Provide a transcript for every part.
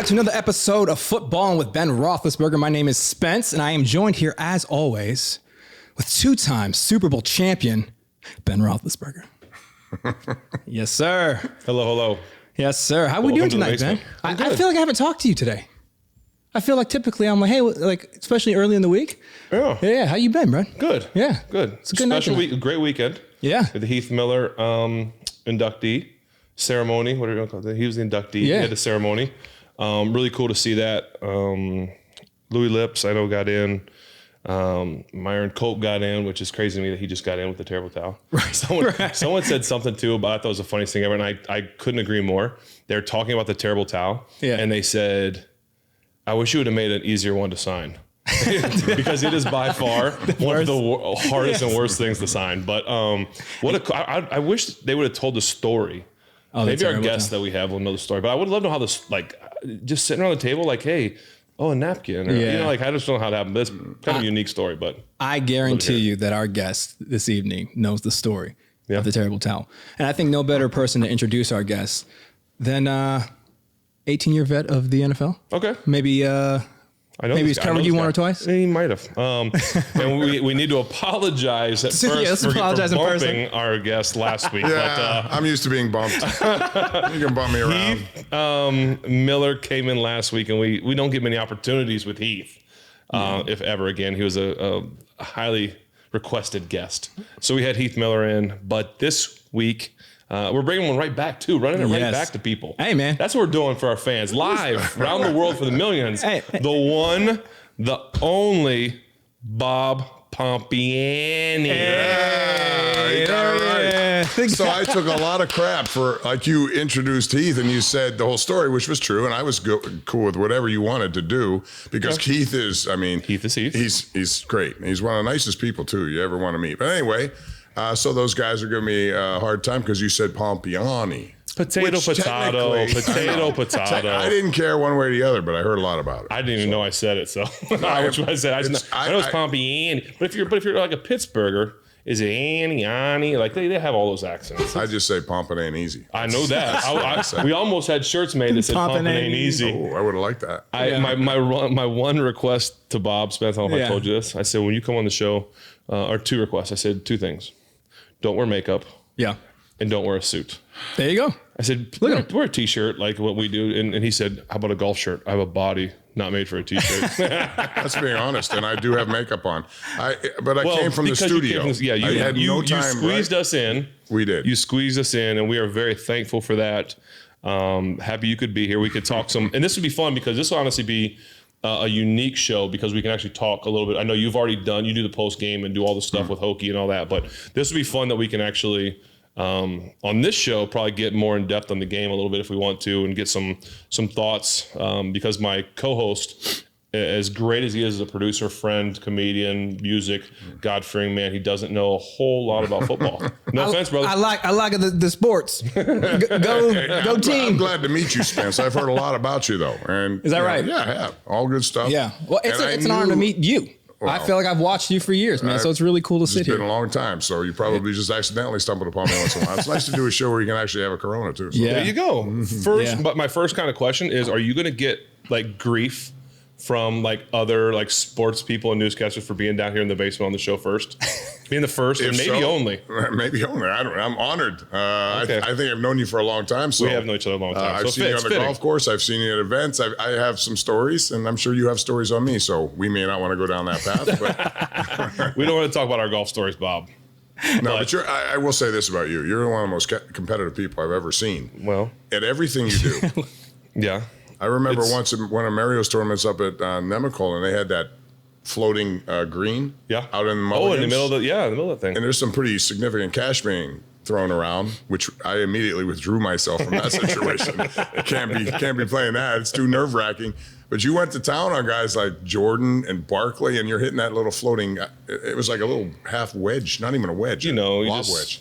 back to another episode of Footballin with Ben Roethlisberger. My name is Spence, and I am joined here, as always, with two-time Super Bowl champion, Ben Roethlisberger. Yes, sir. Hello. Yes, sir. How are we doing tonight, Ben? I feel like I haven't talked to you today. I feel like typically I'm like, hey, like, especially early in the week. Yeah. How you been, bro? Good. Yeah. Good. It's a good night. Special week, great weekend. Yeah. With the Heath Miller inductee ceremony. What are you going to call it? He was the inductee. Yeah. He had the ceremony. Really cool to see that. Louis Lips, I know, got in. Myron Cope got in, which is crazy to me that he just got in with the terrible towel. Right. Someone said something too about, I thought it was the funniest thing ever, and I couldn't agree more. They're talking about the terrible towel, and they said, I wish you would have made an easier one to sign. Because it is by far one of the hardest and worst things to sign. But I wish they would have told the story. Maybe our guest that we have will know the story. But I would love to know how this, like, just sitting around the table, like, hey, a napkin. Or, you know, like, I just don't know how that happened. That's kind of a unique story. But I guarantee you that our guest this evening knows the story of the terrible towel. And I think no better person to introduce our guest than 18-year vet of the NFL. Okay. Maybe maybe he's covered you one or twice. He might have. And we need to apologize at first for bumping our guest last week. Yeah, I'm used to being bumped. You can bump me around. Heath Miller came in last week, and we don't get many opportunities with Heath, if ever again. He was a highly requested guest. So we had Heath Miller in, but this week, we're bringing one right back too, running it right back to people. Hey, man. That's what we're doing for our fans. Live around the world for the millions. Hey. The one, the only Bob Pompeani. Yeah, you got it right. So I took a lot of crap for, like, you introduced Heath and you said the whole story, which was true, and I was cool with whatever you wanted to do, because Heath is, Heath is Heath. He's great. He's one of the nicest people too you ever want to meet. But anyway, so those guys are giving me a hard time because you said Pompeani. Potato. I didn't care one way or the other, but I heard a lot about it. I didn't even know I said it, so which one I said. I know it's Pompeani. But if you're like a Pittsburgher, is it Annie? Like they have all those accents. I just say Pompin' ain't easy. I know that. We almost had shirts made that said Pompin' ain't easy. Oh, I would have liked that. My one request to Bob Spence, I don't know if I told you this. I said, when you come on the show, or two requests. I said two things. Don't wear makeup. Yeah. And don't wear a suit. There you go. I said, wear a t-shirt like what we do. And he said, how about a golf shirt? I have a body not made for a t-shirt. That's being honest. And I do have makeup on. But I came from the studio. You squeezed us in. We did. You squeezed us in, and we are very thankful for that. Happy you could be here. We could talk some. And this would be fun because this will honestly be a unique show because we can actually talk a little bit. I know you've already you do the post game and do all the stuff with Hokie and all that, but this would be fun that we can actually, on this show, probably get more in depth on the game a little bit if we want to, and get some thoughts, because my co-host, as great as he is as a producer, friend, comedian, music, God-fearing man, he doesn't know a whole lot about football. No offense, brother. I like the sports. Go team. I'm glad to meet you, Spence. I've heard a lot about you, though. And is that right? Yeah, I have. All good stuff. Yeah. Well, it's an honor to meet you. Well, I feel like I've watched you for years, man. So it's really cool to sit here. It's been a long time, so you probably just accidentally stumbled upon me once in a while. It's nice to do a show where you can actually have a Corona, too. So. Yeah. There you go. But my first kind of question is, are you going to get, like, grief from, like, other, like, sports people and newscasters for being down here in the basement on the show first? Being the first, and maybe only. Maybe only. I'm honored. Okay. I think I've known you for a long time. So we have known each other a long time. I've seen you on the golf course. I've seen you at events. I have some stories, and I'm sure you have stories on me, so we may not want to go down that path. But we don't want to talk about our golf stories, Bob. No, but I will say this about you. You're one of the most competitive people I've ever seen. Well. At everything you do. Yeah. I remember once in one of Mario's tournaments up at Nemacolin, and they had that floating green out in the mulligans. In the middle of that thing. And there's some pretty significant cash being thrown around, which I immediately withdrew myself from that situation. Can't be playing that. It's too nerve-wracking. But you went to town on guys like Jordan and Barkley, and you're hitting that little floating. It was like a little half wedge, not even a wedge. Wedge.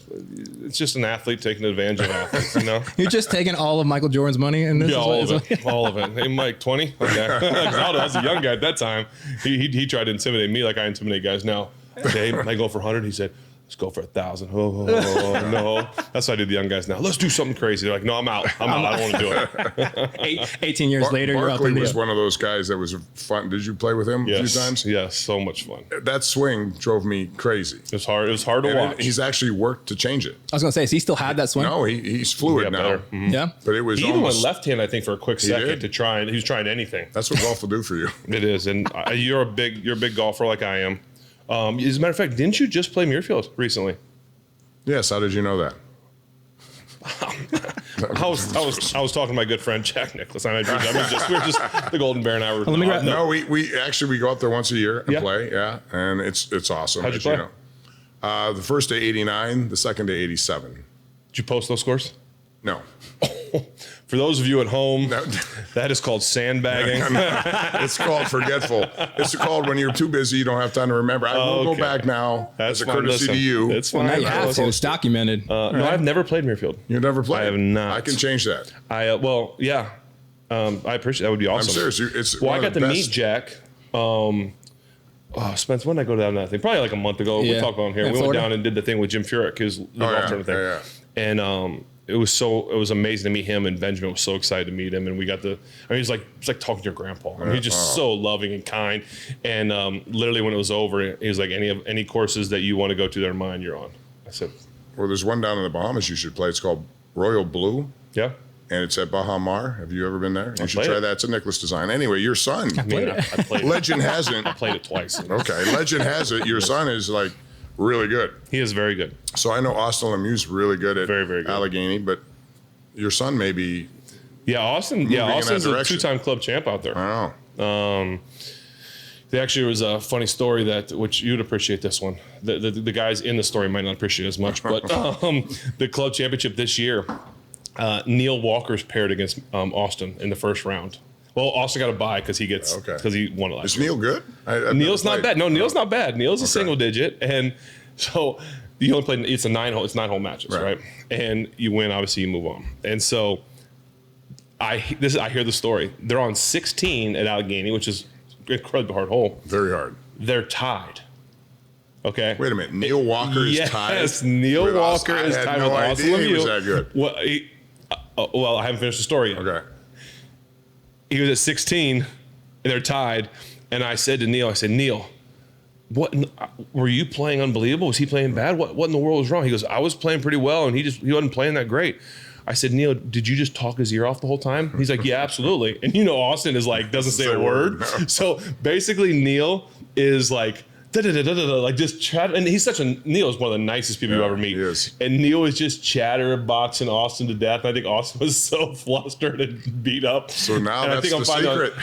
It's just an athlete taking advantage of athletes. You know, you're just taking all of Michael Jordan's money in this. Yeah, all of it. Hey, Mike, 20. Okay. I was a young guy at that time. He tried to intimidate me like I intimidate guys now. Okay, I go for 100. He said, let's go for 1,000. Oh, no. That's why I do the young guys now. Let's do something crazy. They're like, no, I'm out. I don't want to do it. 18 years later, you're up in Barkley the was one of those guys that was fun. Did you play with him a few times? Yes, so much fun. That swing drove me crazy. It was hard to watch. He's actually worked to change it. I was going to say, does he still have that swing? No, he's fluid now. Mm-hmm. Yeah. But it was He even went almost left hand, I think, for a quick second to try, and he was trying anything. That's what golf will do for you. It is, and you're a big golfer like I am. As a matter of fact, didn't you just play Muirfield recently? Yes. How did you know that? I was talking to my good friend Jack Nicklaus. We're just the Golden Bear and I were. No, we go up there once a year and play. Yeah, and it's awesome. How'd you play? The first day 89, the second day 87. Did you post those scores? No. For those of you at home, that is called sandbagging. It's called forgetful. It's called when you're too busy, you don't have time to remember. I will go back now. That's as a courtesy to you. It's Well, fine. now you have to. It's documented. No, I've never played Muirfield. You've never played? I have not. I can change that. I appreciate that. Would be awesome. I'm serious. I got to meet Jack. Spence, when did I go down that thing? Probably like a month ago. We talked about it here. We went down and did the thing with Jim Furyk, his golf tournament thing. Yeah. And it was amazing to meet him, and Benjamin was so excited to meet him, and we got it's like talking to your grandpa. I mean, he's just so loving and kind. And literally when it was over, he was like, any courses that you want to go to that are mine, you're on. I said, well, there's one down in the Bahamas you should play. It's called Royal Blue. Yeah. And it's at Baha Mar. Have you ever been there? You should try that. It's a Nicholas design. Anyway, your son. I played it. Legend has it. I played it twice. Okay. Legend has it. Your son is like really good. He is very good. So I know Austin Lemieux's really good at very, very good. Allegheny, but your son may be. Yeah, Austin. Yeah, Austin's a two-time club champ out there. I know. There actually was a funny story which you'd appreciate this one. The guys in the story might not appreciate it as much, but the club championship this year, Neil Walker's paired against Austin in the first round. Well, Austin got a bye because he won it last year. Is Neil good? Neil's not bad. No, Neil's not bad. Neil's a single digit, and so you only play. It's 9-hole matches, right? And you win. Obviously, you move on. And so I hear the story. They're on 16 at Allegheny, which is an incredibly hard hole. Very hard. They're tied. Okay. Wait a minute. Neil Walker is tied. Yes, Neil Walker is tied with Austin Lemieux. He was that good. Well, I haven't finished the story yet. Okay. He was at 16, and they're tied. And I said to Neil, Neil, what were you playing unbelievable? Was he playing bad? What in the world was wrong? He goes, I was playing pretty well, and he wasn't playing that great. I said, Neil, did you just talk his ear off the whole time? He's like, yeah, absolutely. And Austin is like, doesn't say a word. No. So basically, Neil is like, like just chat, and Neil is one of the nicest people you ever meet. He is. And Neil was just chatterboxing Austin to death. And I think Austin was so flustered and beat up. So now and that's the secret.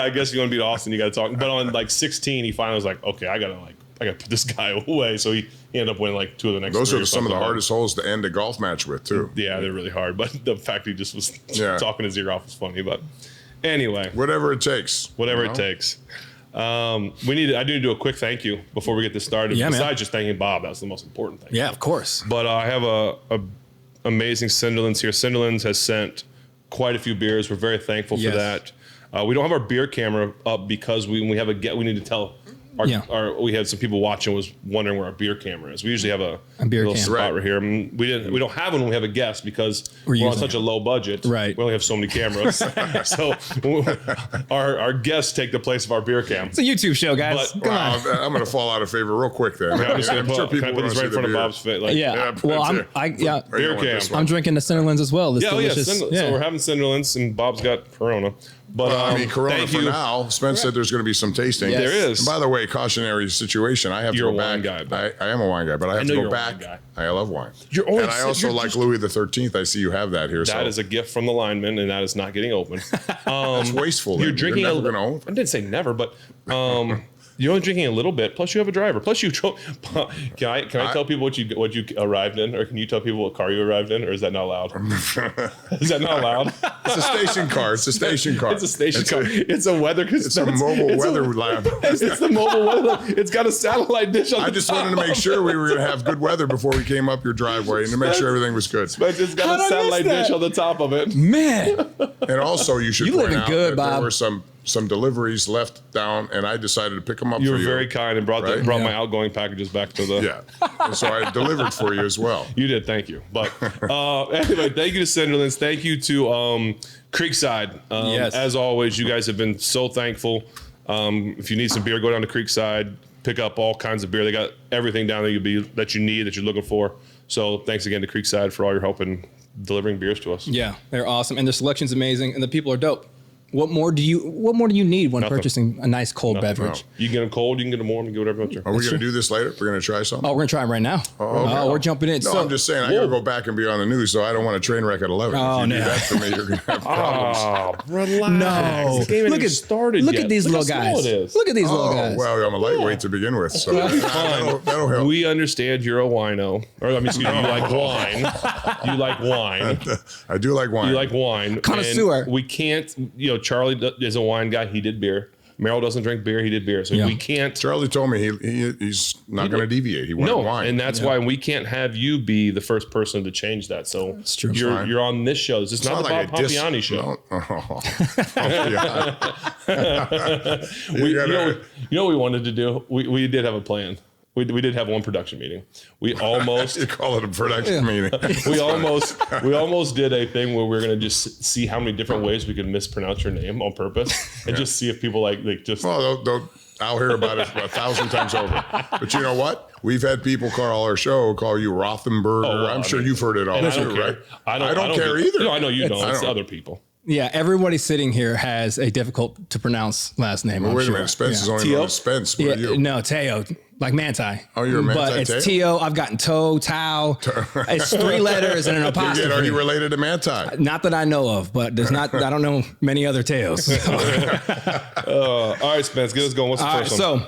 I guess you want to beat Austin, you got to talk. But on like 16, he finally was like, okay, I gotta put this guy away. So he ended up winning like two of the next. Those are some of the hardest holes to end a golf match with too. Yeah, they're really hard. But the fact he just was talking his ear off was funny. But anyway, whatever it takes. It takes. I need to do a quick thank you before we get this started. Yeah, Besides just thanking Bob, that's the most important thing. Yeah, of course. But I have a amazing Cinderlands here. Cinderlands has sent quite a few beers. We're very thankful for that. We don't have our beer camera up because when we have we need to tell. We had some people watching was wondering where our beer camera is. We usually have a beer little spot right here. We don't have one when we have a guest because we're on such a low budget. Right. We only have so many cameras. So our guests take the place of our beer cam. It's a YouTube show, guys. Come on. I'm going to fall out of favor real quick then. I'm sure people put this right in front of Bob's face. Beer cam. I'm drinking the Cinderlands as well. So we're having Cinderlands and Bob's got Corona. But Corona for now. Spence said there's going to be some tasting. Yes. There is. And by the way, cautionary situation. I have to go back. I am a wine guy, but I have to go back. I love wine. And I also like Louis the 13th. I see you have that here. That is a gift from the lineman, and that is not getting open. It's wasteful. You're drinking I didn't say never, but you're only drinking a little bit. Plus, you have a driver. Plus, can I tell people what you arrived in, or can you tell people what car you arrived in, or is that not allowed? Is that not allowed? It's a station car. It's a station car. It's a station car. It's a weather. It's a mobile weather lab. It's the mobile weather. It's got a satellite dish on the top. I just wanted to make sure we were going to have good weather before we came up your driveway and to make sure everything was good. It's got a satellite dish on the top of it. Man. And also, you should point out that there were some some deliveries left down, and I decided to pick them up You for were you. very kind and brought my outgoing packages back to the... Yeah. And so I delivered for you as well. You did, thank you. But anyway, thank you to Cinderlands. Thank you to Creekside. Yes. As always, you guys have been so thankful. If you need some beer, go down to Creekside, pick up all kinds of beer. They got everything down there that you need, that you're looking for. So thanks again to Creekside for all your help in delivering beers to us. Yeah, they're awesome, and their selection's amazing, and the people are dope. What more do you need when purchasing a nice cold beverage? No. You can get them cold, you can get them warm, you can get whatever you want. Are we going to do this later? We're going to try something? Oh, we're going to try them right now. Oh, we're jumping in. No, I'm just saying, I got to go back and be on the news, so I don't want a train wreck at 11. Oh, if you no. do that for me, you're going to have problems. Oh, relax. No. Look at these little how guys. small it is. Look at these little guys. Well, I'm a lightweight to begin with, so that'll help. We understand you're a wino. Or, I mean, excuse me, you like wine. You like wine. I do like wine. You like wine. Connoisseur. And we can't, Charlie is a wine guy. He did beer. Merrill doesn't drink beer. He did beer. So we can't. Charlie told me he's not going to deviate. He wanted wine. And that's why we can't have you be the first person to change that. So it's true. You're on this show. This is not the Bob Pompeani show. You know what we wanted to do? We did have a plan. We did have one production meeting. We almost you call it a production meeting. we almost did a thing where we are gonna just see how many different ways we could mispronounce your name on purpose and just see if people like just. Well, I'll hear about it 1,000 times over. But you know what? We've had people call you Rothenberger. Oh, I'm sure you've heard it all too, right? I don't care either. No, I know you don't. It's other people. Yeah, everybody sitting here has a difficult to pronounce last name. Well, wait a minute. Spence is only known as Spence. What are you? No, Teo, like Manti. Oh, you're a Manti. But it's Teo. I've gotten Toe, Tao. It's 3 letters and an apostrophe. Are you related to Manti? Not that I know of, but there's not. I don't know many other Teos. All right, Spence, get us going. What's the first one? So,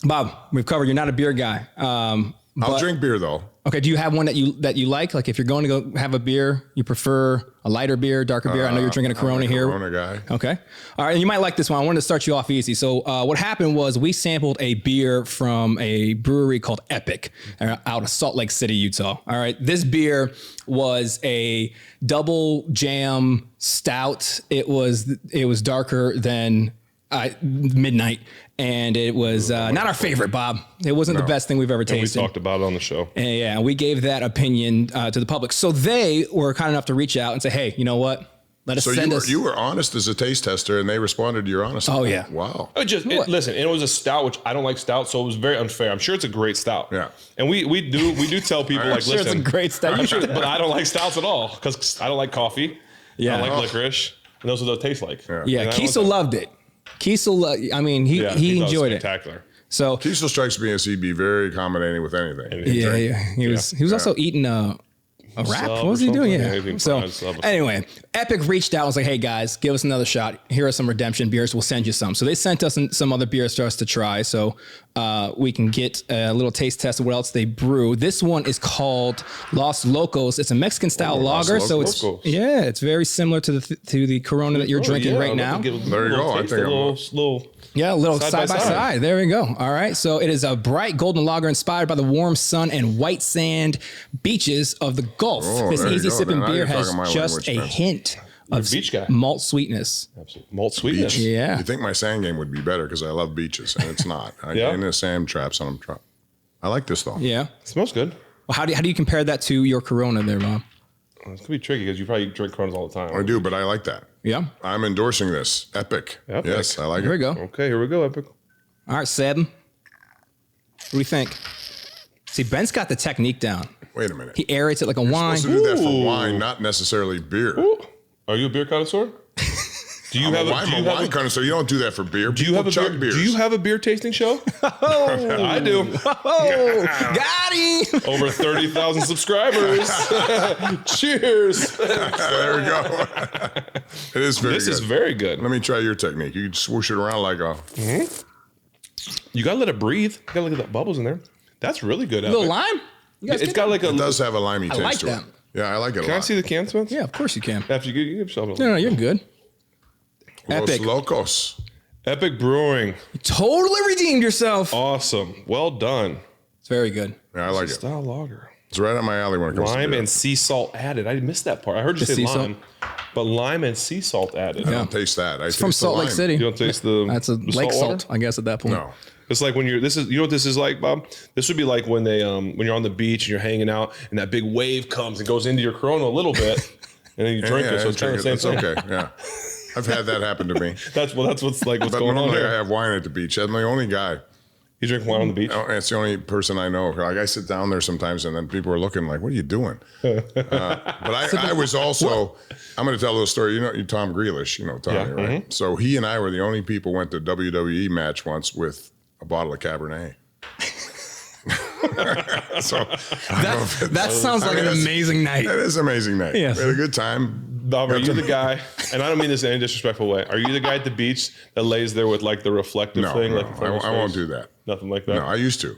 Bob, we've covered you're not a beer guy. I'll drink beer though. Okay, do you have one that you like? Like if you're going to go have a beer, you prefer a lighter beer, darker beer? I know you're drinking a Corona here. Corona guy. Okay. All right, and you might like this one. I wanted to start you off easy. So what happened was we sampled a beer from a brewery called Epic out of Salt Lake City, Utah. All right, this beer was a double jam stout. It was darker than midnight. And it was not our favorite, Bob. It wasn't the best thing we've ever tasted. We talked about it on the show. And yeah, we gave that opinion to the public. So they were kind enough to reach out and say, hey, you know what? Let us send us. You were honest as a taste tester, and they responded to your honesty. Oh, yeah. Wow. Listen, it was a stout, which I don't like stout, so it was very unfair. I'm sure it's a great stout. Yeah. And we do tell people, like, sure listen. it's a great stout. But I don't like stouts at all, because I don't like coffee. Yeah. I don't like licorice. And those are what they taste like. Yeah, Kiesel loved it. Kiesel, I mean, he enjoyed it. Spectacular. So Kiesel strikes me as he'd be very accommodating with anything. Yeah. He was also eating a wrap. What was he doing? Yeah. So anyway, Epic reached out and was like, hey guys, give us another shot. Here are some redemption beers. We'll send you some. So they sent us some other beers for us to try. So we can get a little taste test of what else they brew. This one is called Los Locos. It's a Mexican style lager. So it's very similar to the Corona that you're drinking right now. There you go. I think a little side by side. There we go. All right. So it is a bright golden lager inspired by the warm sun and white sand beaches of the Gulf. This easy sipping beer has just a hint of malt sweetness. Absolutely. Malt sweetness. Beach. Yeah. You think my sand game would be better because I love beaches, and it's not. I get into sand traps on them. I like this though. Yeah. It smells good. Well, how do you compare that to your Corona there, Bob? It's gonna be tricky because you probably drink Coronas all the time. I do, but I like that. Yeah. I'm endorsing this. Epic. Yes, I like it. Here we go. Okay, here we go, Epic. All right, Seb. What do we think? See, Ben's got the technique down. Wait a minute. He aerates it like a wine. Supposed to do that for wine, not necessarily beer. Ooh. Are you a beer connoisseur? Do you have a wine connoisseur? You don't do that for beer. Do you have a beer? Beers. Do you have a beer tasting show? I do. Oh, got him. Over 30,000 subscribers. Cheers. There we go. It is very good. This is very good. Let me try your technique. You can swoosh it around like a... You got to let it breathe. You got to look at the bubbles in there. That's really good. A little lime? It's got like a... It does have a limey taste like to that. it. Yeah, I like it a lot. Can I see the can, Spence? Yeah, of course you can. After you give yourself a... No, you're good. Los Locos. Epic Brewing. You totally redeemed yourself. Awesome. Well done. It's very good. Yeah, I like it. Style lager. It's right up my alley when it comes to lime beer. and sea salt added. I missed that part. I heard you say lime, but lime and sea salt added. I don't taste that. It's from Salt Lake City. You don't taste the That's a the lake salt, salt, I guess, at that point. No. It's like when you know what this is like, Bob? This would be like when they when you're on the beach and you're hanging out and that big wave comes and goes into your Corona a little bit and then you drink it. So it's kind of the same thing. Okay, yeah. I've had that happen to me. That's what's going on normally here. I have wine at the beach. I'm the only guy. You drink wine on the beach? Oh, it's the only person I know. Like I sit down there sometimes, and then people are looking like, "What are you doing?" But I was also. I'm going to tell a little story. You know, Tom Grealish. You know Tommy, right? Mm-hmm. So he and I were the only people went to a WWE match once with a bottle of Cabernet. So that sounds like an amazing night. It is an amazing night. Yes. We had a good time. Bob, are you the guy? And I don't mean this in any disrespectful way. Are you the guy at the beach that lays there with like the reflective thing? No, Like in front of his I won't face? do that. Nothing like that. No, I used to.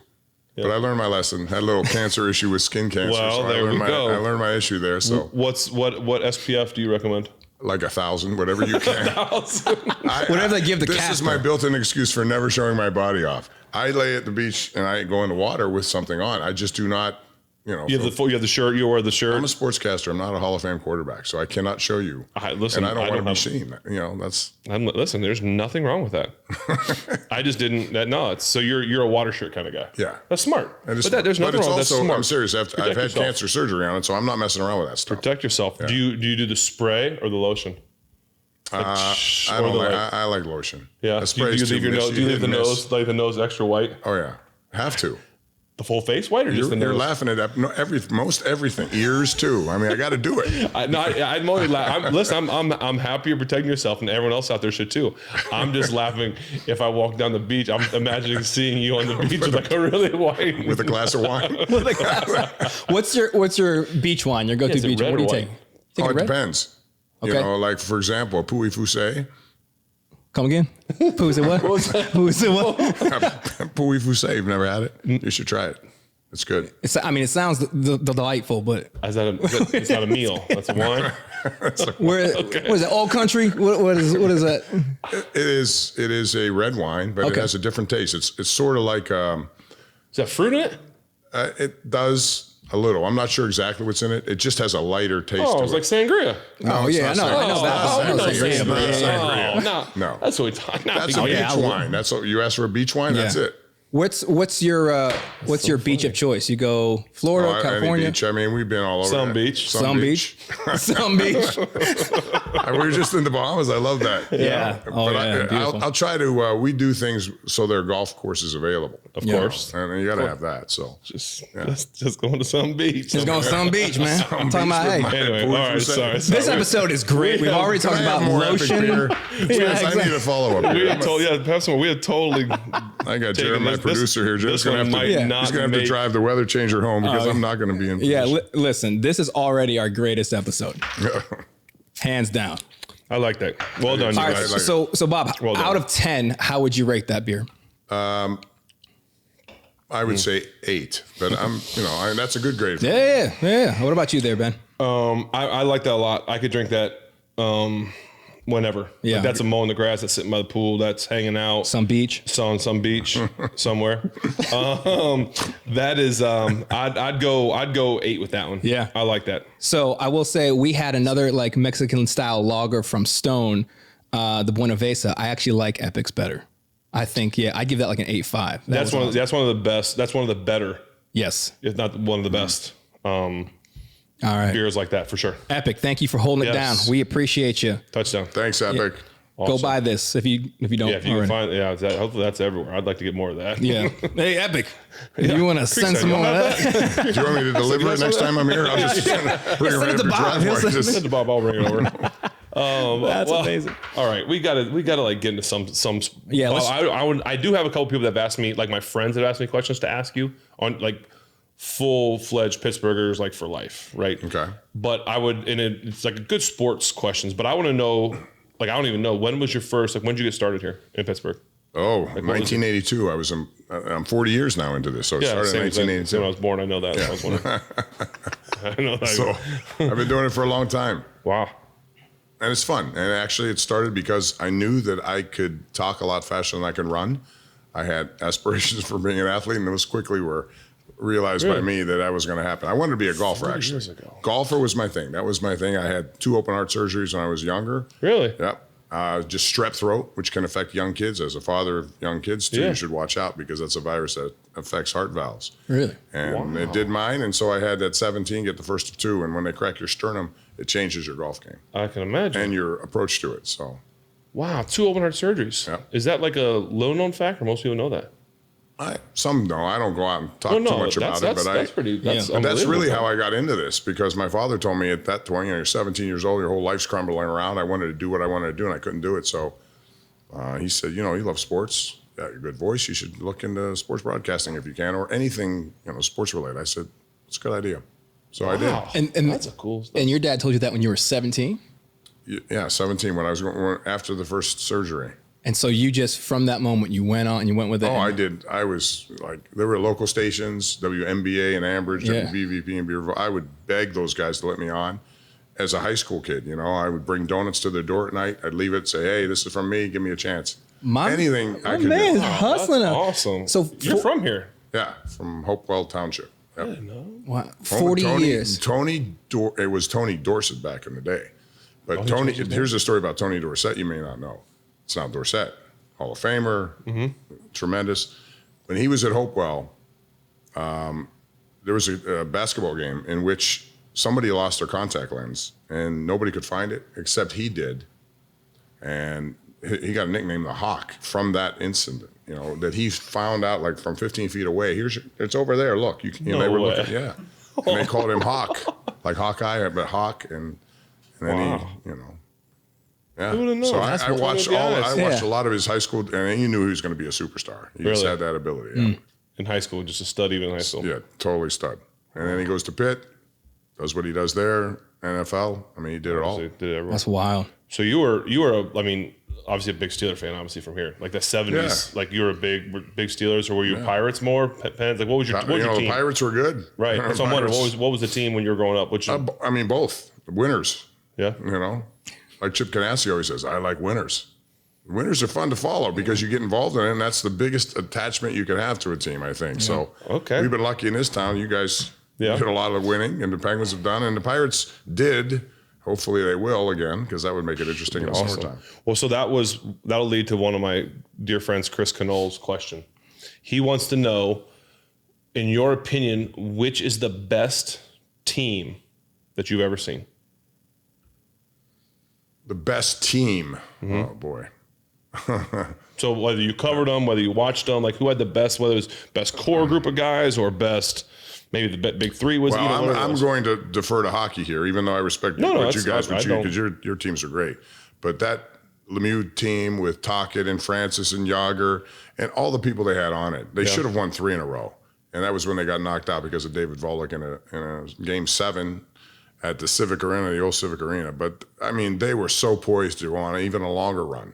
But I learned my lesson. Had a little cancer issue with skin cancer. Well, so there we go. I learned my issue there. So what SPF do you recommend? like 1,000, whatever you can. Whatever they give the This castor. is my built-in excuse for never showing my body off. I lay at the beach and I go in the water with something on. I just do not, you know. You have the shirt. You wear the shirt. I'm a sportscaster. I'm not a Hall of Fame quarterback, so I cannot show you. Listen, and I don't want to be have- seen. You know, that's. Listen, there's nothing wrong with that. I just didn't. So you're a water shirt kind of guy. Yeah. That's smart. There's But there's nothing it's wrong. That's also, smart. I'm serious. I've had yourself. cancer surgery on it, so I'm not messing around with that stuff. Protect yourself. Do you do the spray or the lotion? I like lotion. Yeah. A Do you spray's leave too your nose? messy, Do you leave the hit and miss. nose like the nose extra white? Oh yeah, have to. The full face white or just the nose? You're laughing at that. No, most everything. Ears too. I mean, I got to do it. I'm only listen. I'm happy you're protecting yourself, and everyone else out there should too. I'm just laughing. If I walk down the beach, I'm imagining seeing you on the beach with like a really white With a glass of wine. What's your beach wine? Your go-to Is it beach? red What do or you white? take? Oh, it red? depends. Okay. You know, like for example, a Pouilly Foussé. Come again? Who is it? What? Who is it? What? Pouilly Foussé. You've never had it? You should try it. It's good. It sounds delightful, but It's not a meal. That's a wine. what is it? Old Country? What is that? It is a red wine, but it has a different taste. It's sort of like Is that fruit in it? it does a little. I'm not sure exactly what's in it. It just has a lighter taste. Oh, to it's it. like sangria. Oh yeah, I know that. I know sangria. sangria. No. That's what we're talking about. That's a beach wine. That's what you asked for, a beach wine. That's it. What's your beach of choice? You go Florida, California, Any beach. I mean, we've been all over. Some that. beach. some beach. We were just in the Bahamas. I love that. Yeah. Oh, yeah. Beautiful. I'll try to. We do things so there are golf courses available. Of course. And you got to have that. So Just going to some beach. Just going to some beach, man. I'm talking about Anyway, all right, sorry. This episode is great. We've already talked about lotion. Yes, I need a follow up. We had totally. I got Jared, my producer here. Jared's gonna have to. He's gonna have to drive the weather changer home because I'm not gonna be in. Yeah, listen, this is already our greatest episode, hands down. I like that. Well done, you All right, guys. so Bob, Well done. out of 10, how would you rate that beer? I would say 8, but that's a good grade. Yeah. What about you there, Ben? I like that a lot. I could drink that whenever. Yeah. Like that's a mowing the grass. That's sitting by the pool. That's hanging out. Some beach. On some beach somewhere. That is. I'd go 8 with that one. Yeah. I like that. So I will say we had another like Mexican style lager from Stone, the Buena Vesa. I actually like Epic's better. I think, I give that like an 8.5. That's one of the best. That's one of the better, Yes. if not one of the best. All right. Beers like that for sure. Epic. Thank you for holding it down. Yes. We appreciate you. Touchdown. Thanks, Epic. Go buy this if you don't. Yeah, if you already. can find, hopefully that's everywhere. I'd like to get more of that. Yeah. Hey, Epic. If you want to send Appreciate some it. more of that, Do you want me to deliver it next time I'm here? I'll just bring it Send right it up to your Bob. driveway. He'll Just- Send to Bob. I'll bring it over. that's amazing. All right, we gotta like get into some. Yeah, let's- I do have a couple people that have asked me, like my friends that have asked me questions to ask you on like full-fledged Pittsburghers, like for life, right? Okay. But I would, and it's like good sports questions. But I want to know, like I don't even know, when was your first? Like when did you get started here in Pittsburgh? Oh, 1982. I'm 40 years now into this, so it started in same as 1982. when I was born. I know that. I was wondering. I know that. So I've been doing it for a long time. Wow. And it's fun. And actually, it started because I knew that I could talk a lot faster than I could run. I had aspirations for being an athlete, and those quickly were realized by me that was going to happen. I wanted to be a golfer, actually. Years ago. Golfer was my thing. That was my thing. I had 2 open heart surgeries when I was younger. Really? Yep. Just strep throat, which can affect young kids. As a father of young kids, too, you should watch out because that's a virus that affects heart valves. Really? And it did mine. And so I had at 17 get the first of 2. And when they crack your sternum, it changes your golf game. I can imagine. And your approach to it. So. Wow, 2 open heart surgeries. Yep. Is that like a low known fact, or most people know that? Some know. I don't go out and talk too much about it, but that's really how I got into this, because my father told me at that point, you're 17 years old, your whole life's crumbling around. I wanted to do what I wanted to do, and I couldn't do it. So he said, you love sports, you got a good voice, you should look into sports broadcasting if you can, or anything sports related. I said, it's a good idea. So I did. And that's a cool stuff. And your dad told you that when you were 17? Yeah, 17 when I was going after the first surgery. And so you just, from that moment, you went on and you went with it? Oh, I did. I was like, there were local stations, WNBA in Ambridge, WBVP in Beaverville. I would beg those guys to let me on as a high school kid. I would bring donuts to their door at night. I'd leave it, say, hey, this is from me. Give me a chance. Anything I could do. Hustling. That's awesome. So you're from here? Yeah, from Hopewell Township. Yep. I didn't know. Wow. 40 years. It was Tony Dorsett back in the day. But here's a story about Tony Dorsett you may not know. It's not Dorsett, Hall of Famer, tremendous. When he was at Hopewell, there was a basketball game in which somebody lost their contact lens, and nobody could find it except he did. And he got a nickname, the Hawk, from that incident. That he found out like from 15 feet away. It's over there. Look, they were looking. Yeah, and they called him Hawk, like Hawkeye, but Hawk, and then he, Yeah. So I watched a lot of his high school, and he knew he was going to be a superstar. He just had that ability. Yeah. In high school, just a stud even in high school. Yeah, totally stud. And then he goes to Pitt, does what he does there, NFL. I mean, he did it all. That's wild. So you were, obviously a big Steeler fan, obviously from here, like the 70s. Like you were big Steelers, or were you Pirates more? Pens? Like what was your team? The Pirates were good. Right. So I'm wondering, what was the team when you were growing up? Both winners. Yeah. Like Chip Ganassi always says, I like winners. Winners are fun to follow because you get involved in it, and that's the biggest attachment you can have to a team, I think. Yeah. So we've been lucky in this town. You guys did a lot of winning, and the Penguins have done, and the Pirates did. Hopefully they will again, because that would make it interesting in the summertime. Well, so that'll lead to one of my dear friends, Chris Canol's question. He wants to know, in your opinion, which is the best team that you've ever seen? The best team. Oh boy. So whether you covered them, whether you watched them, like who had the best, whether it was best core group of guys or best, maybe the big three was. Well, I'm going to defer to hockey here, even though I respect what you guys would choose, because your teams are great. But that Lemieux team with Tocchet and Francis and Yager and all the people they had on it, they should have won 3 in a row. And that was when they got knocked out because of David Volek in a game 7 at the Civic Arena, the old Civic Arena. But, I mean, they were so poised to go on even a longer run.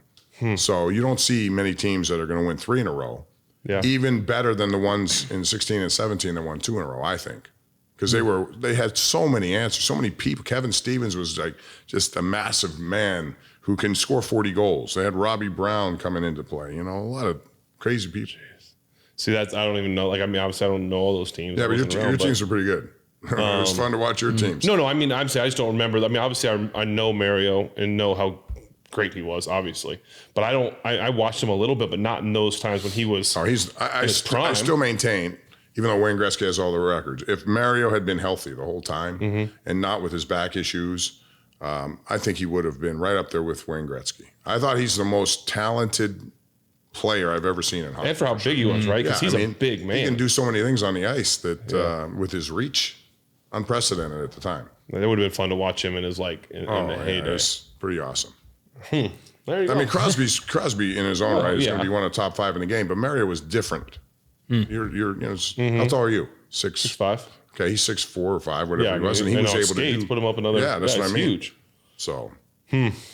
So you don't see many teams that are going to win 3 in a row. Yeah. Even better than the ones in 16 and 17 that won 2 in a row, I think. Because they had so many answers, so many people. Kevin Stevens was like just a massive man who can score 40 goals. They had Robbie Brown coming into play. A lot of crazy people. See, I don't even know. Like, I mean, obviously I don't know all those teams. Yeah, but your teams are pretty good. It was fun to watch your teams. No, I mean, obviously I just don't remember. I mean, obviously I know Mario and know how great he was, obviously, but I watched him a little bit, but not in those times when he was. I still maintain, even though Wayne Gretzky has all the records, if Mario had been healthy the whole time and not with his back issues, I think he would have been right up there with Wayne Gretzky. I thought he's the most talented player I've ever seen in hockey. And for how big he was, right? Because he's a big man. He can do so many things on the ice that with his reach, unprecedented at the time. It would have been fun to watch him in his in the heyday. It's pretty awesome. There you go. I mean, Crosby in his own right is going to be one of the top 5 in the game, but Mario was different. How tall are you? 6'5". Okay, he's 6'4" or 5", whatever he was, and he was able to put him up another. Yeah, that's what I mean. Huge. So,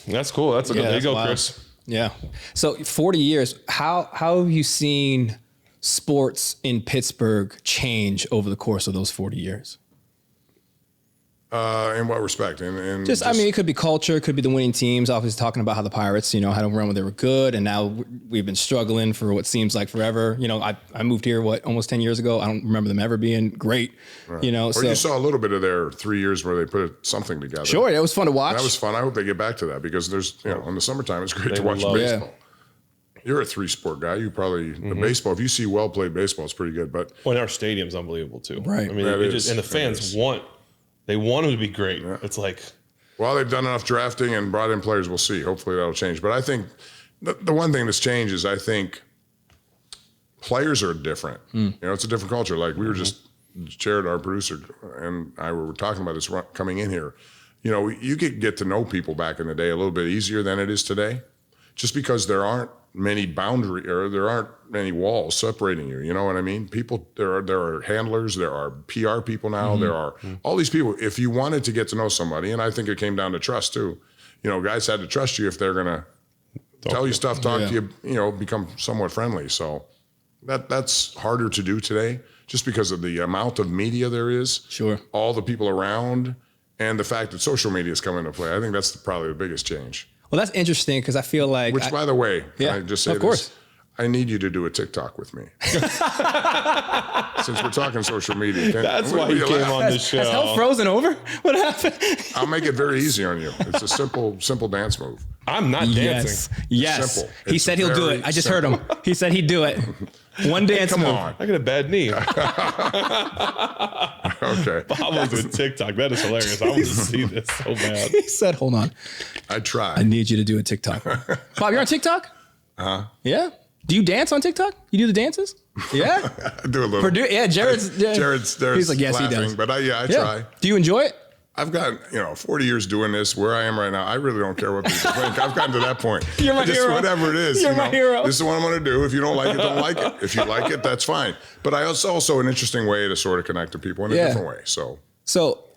that's cool. That's a good. There you go, wild. Chris. Yeah. So 40 years. How have you seen sports in Pittsburgh change over the course of those 40 years? In what respect? I mean, it could be culture, it could be the winning teams. Obviously, talking about how the Pirates, had a run where they were good, and now we've been struggling for what seems like forever. I moved here almost 10 years ago. I don't remember them ever being great. Right. Or you saw a little bit of their 3 years where they put something together. Sure, it was fun to watch. That was fun. I hope they get back to that because there's, in the summertime, it's great to watch baseball. Yeah. You're a 3-sport guy. You probably the baseball. If you see well played baseball, it's pretty good. But our stadium's unbelievable too. Right. I mean, and the fans want. They want him to be great. Yeah. It's like, well, they've done enough drafting and brought in players. We'll see. Hopefully that'll change. But I think the one thing that's changed is I think players are different. It's a different culture. Like we were just Jared, our producer, and I were talking about this coming in here. You could get to know people back in the day a little bit easier than it is today, just because there aren't many there aren't many walls separating you. You know what I mean? People, there are handlers, there are PR people now, there are all these people. If you wanted to get to know somebody, and I think it came down to trust too. Guys had to trust you if they're gonna tell you stuff, talk to you, become somewhat friendly. So that's harder to do today, just because of the amount of media there is. Sure. All the people around, and the fact that social media is coming into play. I think that's probably the biggest change. Well, that's interesting because I feel like... Which, by the way, can I just say of course. I need you to do a TikTok with me. Since we're talking social media. That's why you came on the show. Has hell frozen over? What happened? I'll make it very easy on you. It's a simple dance move. I'm not dancing. Yes. Simple. He said he'll do it. I just heard him. He said he'd do it. One dance Come move. on. I got a bad knee. Okay. Bob was with TikTok. That is hilarious. I want to see this so bad. He said, hold on. I tried. I need you to do a TikTok. Bob, you're on TikTok? Uh-huh. Yeah. Do you dance on TikTok? You do the dances? Yeah. I do a little. Jared's he's like, yes, laughing, he does. But I try. Do you enjoy it? I've got 40 years doing this. Where I am right now, I really don't care what people think. I've gotten to that point. You're my hero. Whatever it is. You're my hero. This is what I'm going to do. If you don't like it, don't like it. If you like it, that's fine. But it's also an interesting way to sort of connect to people in a different way. So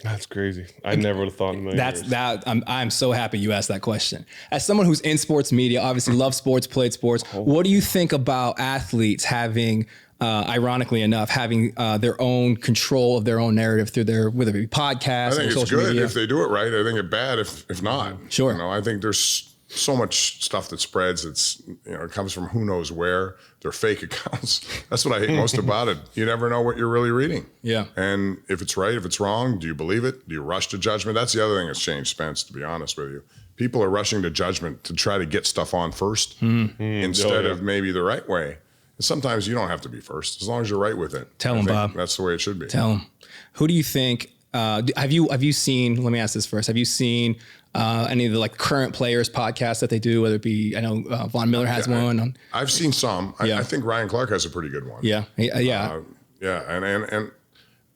that's crazy. I never would have thought in a million years. I'm so happy you asked that question. As someone who's in sports media, obviously loves sports, played sports. What do you think about athletes having, ironically enough, having their own control of their own narrative through whether it be podcasts or social media? I think it's good if they do it right. I think it's bad if not. Sure. I think there's so much stuff that spreads. It's it comes from who knows where. They're fake accounts. That's what I hate most about it. You never know what you're really reading. Yeah. And if it's right, if it's wrong, do you believe it? Do you rush to judgment? That's the other thing that's changed, Spence, to be honest with you. People are rushing to judgment to try to get stuff on first instead of maybe the right way. And sometimes you don't have to be first as long as you're right with it. Tell them, Bob. That's the way it should be. Tell them. Who do you think? Have you seen? Let me ask this first. Have you seen any of the current players podcasts that they do? Whether it be, I know Von Miller has one. I've seen some. I think Ryan Clark has a pretty good one. Yeah. And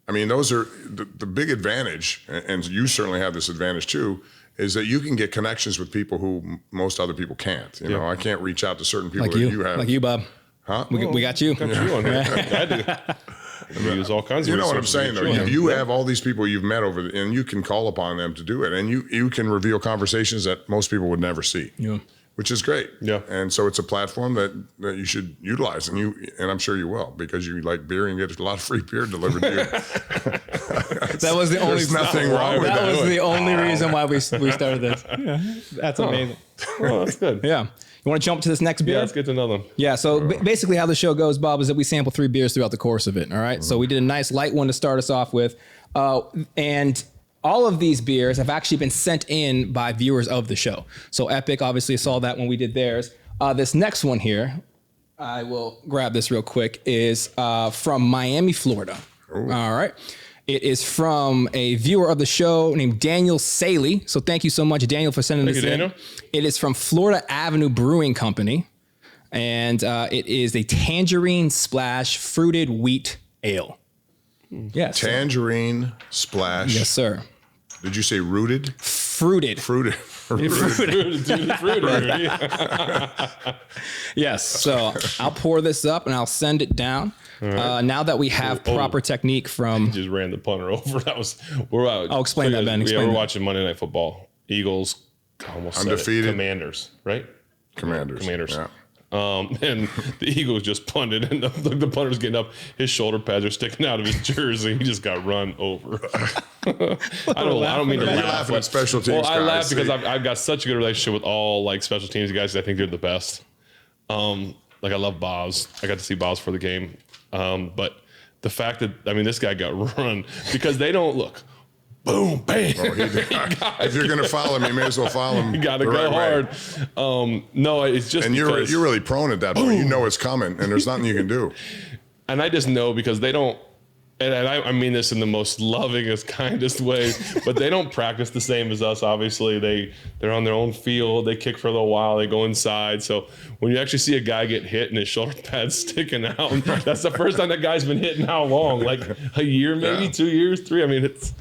I mean, those are the big advantage, and you certainly have this advantage too, is that you can get connections with people who most other people can't. You know, I can't reach out to certain people that you have. Like you, Bob. Huh? We got you. Got you on there. I do. I mean, there's all kinds of. You know what I'm saying, though. You have all these people you've met and you can call upon them to do it, and you can reveal conversations that most people would never see. Yeah. Which is great. Yeah. And so it's a platform that you should utilize, and I'm sure you will, because you like beer and get a lot of free beer delivered to you. That was the only. There's nothing wrong with that. That was the only reason why we started this. Yeah. That's amazing. Well, that's good. Yeah. You want to jump to this next beer? Yeah, let's get to another one. Yeah, so basically how the show goes, Bob, is that we sample 3 beers throughout the course of it, all right? So we did a nice light one to start us off with. And all of these beers have actually been sent in by viewers of the show. So Epic obviously saw that when we did theirs. This next one here, I will grab this real quick, is from Miami, Florida. Ooh. All right. It is from a viewer of the show named Daniel Saley. So thank you so much, Daniel, for sending this in. Daniel. It is from Florida Avenue Brewing Company. And it is a Tangerine Splash Fruited Wheat Ale. Yes. Tangerine Splash. Yes, sir. Did you say rooted? Fruited. Fruited. Yes. So I'll pour this up and I'll send it down. Right. Now that we have proper technique from... Just ran the punter over. I'll explain that, Ben. We're watching Monday Night Football. Eagles, almost undefeated. Commanders, right? Commanders. Yeah. And the Eagles just punted, and the punter's getting up. His shoulder pads are sticking out of his jersey. He just got run over. I don't mean to laugh. You're laughing at special teams. Well, I guys, laugh because I've got such a good relationship with all like special teams guys. I think they're the best. Like I love Boz. I got to see Boz for the game. But the fact that this guy got run because they don't look. Boom, bam. If you're gonna follow him, you may as well follow him. You gotta go hard. No, it's just and you're really prone at that point. You know it's coming, and there's nothing you can do. And I just know because they don't. And I mean this in the most lovingest, kindest way, but they don't practice the same as us. Obviously, they're on their own field. They kick for a little while. They go inside. So when you actually see a guy get hit and his shoulder pad's sticking out, that's the first time that guy's been hit in how long? Like a year, maybe 2 years, 3. I mean, it's.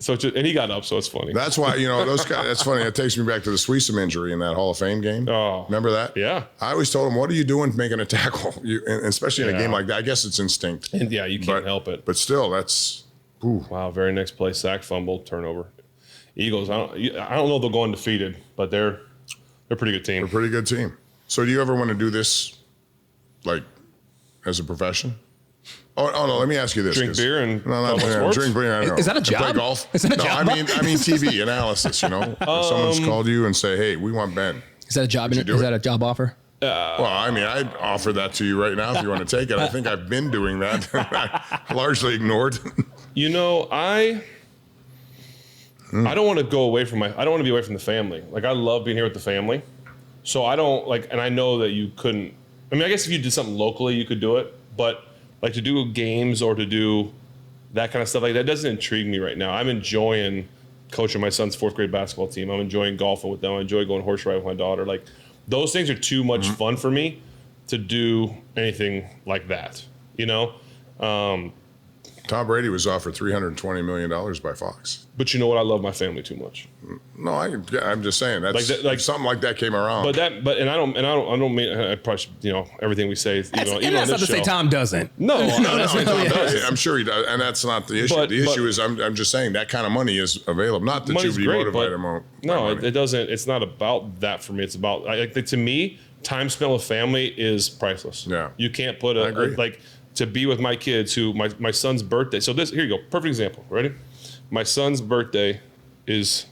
So and he got up, so it's funny. That's why, those guys, that's funny. It takes me back to the Sweetum injury in that Hall of Fame game. Oh. Remember that? Yeah. I always told him, what are you doing making a tackle? And especially in a game like that. I guess it's instinct. And you can't help it. But still, that's... Ooh. Wow, very next play, sack, fumble, turnover. Eagles, I don't know if they'll go undefeated, but they're a pretty good team. They're a pretty good team. So do you ever want to do this, like, as a profession? Oh no! Let me ask you this: drink beer and drink beer. I know. Is that a job? Play golf? Is that a job? I mean TV analysis. If someone's called you and say, "Hey, we want Ben." Is that a job? Is that a job offer? Well, I'd offer that to you right now if you want to take it. I think I've been doing that, largely ignored. I don't want to go away from I don't want to be away from the family. Like I love being here with the family, so I don't like. And I know that you couldn't. I guess if you did something locally, you could do it, but. Like to do games or to do that kind of stuff like that doesn't intrigue me right now. I'm enjoying coaching my son's 4th grade basketball team. I'm enjoying golfing with them. I enjoy going horse riding with my daughter. Like those things are too much fun for me to do anything like that. Tom Brady was offered $320 million by Fox. But you know what? I love my family too much. No, I'm just saying that's like something like that came around. But I don't mean I probably everything we say. That's not to say Tom doesn't. No, Tom does. I'm sure he does, and that's not the issue. The issue is I'm just saying that kind of money is available. Not that you be motivated. No, it doesn't. It's not about that for me. It's about to me, time spent with family is priceless. Yeah, you can't put to be with my kids who my son's birthday. So here you go. Perfect example. Ready? My son's birthday is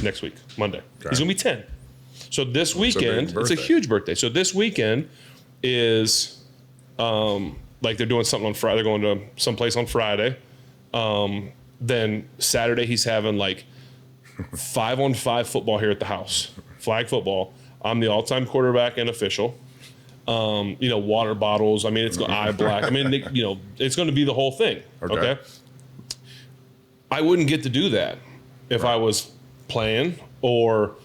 next week, Monday. Okay. He's going to be 10. So this weekend, it's a huge birthday. So this weekend is they're doing something on Friday. They're going to someplace on Friday. Then Saturday he's having 5-on-5 football here at the house. Flag football. I'm the all-time quarterback and official. Water bottles. It's eye black. It's going to be the whole thing. Okay. I wouldn't get to do that if I was playing or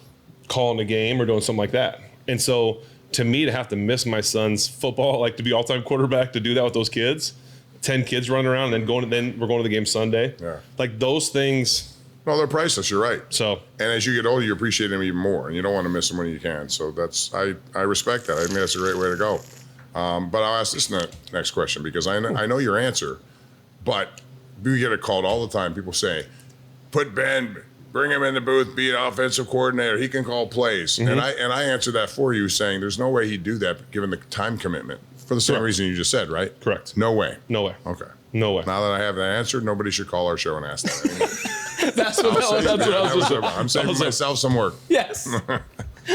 calling a game or doing something like that. And so to me, to have to miss my son's football, to be all-time quarterback, to do that with those kids, 10 kids running around and then we're going to the game Sunday. Yeah. Those things. No, they're priceless. You're right. So, and as you get older, you appreciate them even more, and you don't want to miss them when you can. So I respect that. I think that's a great way to go. But I'll ask this next question because I know your answer, but we get it called all the time. People say, "Put Ben, bring him in the booth, be an offensive coordinator. He can call plays." Mm-hmm. And I answered that for you, saying there's no way he'd do that given the time commitment for the same reason you just said, right? Correct. No way. No way. Okay. No way. Now that I have that answer, nobody should call our show and ask that anymore. That's what I was saying. I'm saving myself some work. Yes.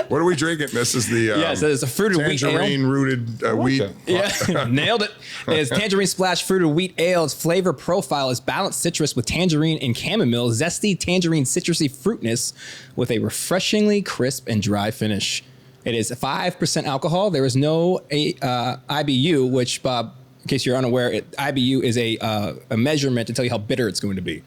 What are we drinking? This is the it's a fruited wheat ale. Tangerine rooted wheat. Yeah, nailed it. It's Tangerine Splash fruited wheat ale. Its flavor profile is balanced citrus with tangerine and chamomile, zesty tangerine citrusy fruitness with a refreshingly crisp and dry finish. It is 5% alcohol. There is no IBU, which, Bob, in case you're unaware, IBU is a measurement to tell you how bitter it's going to to be.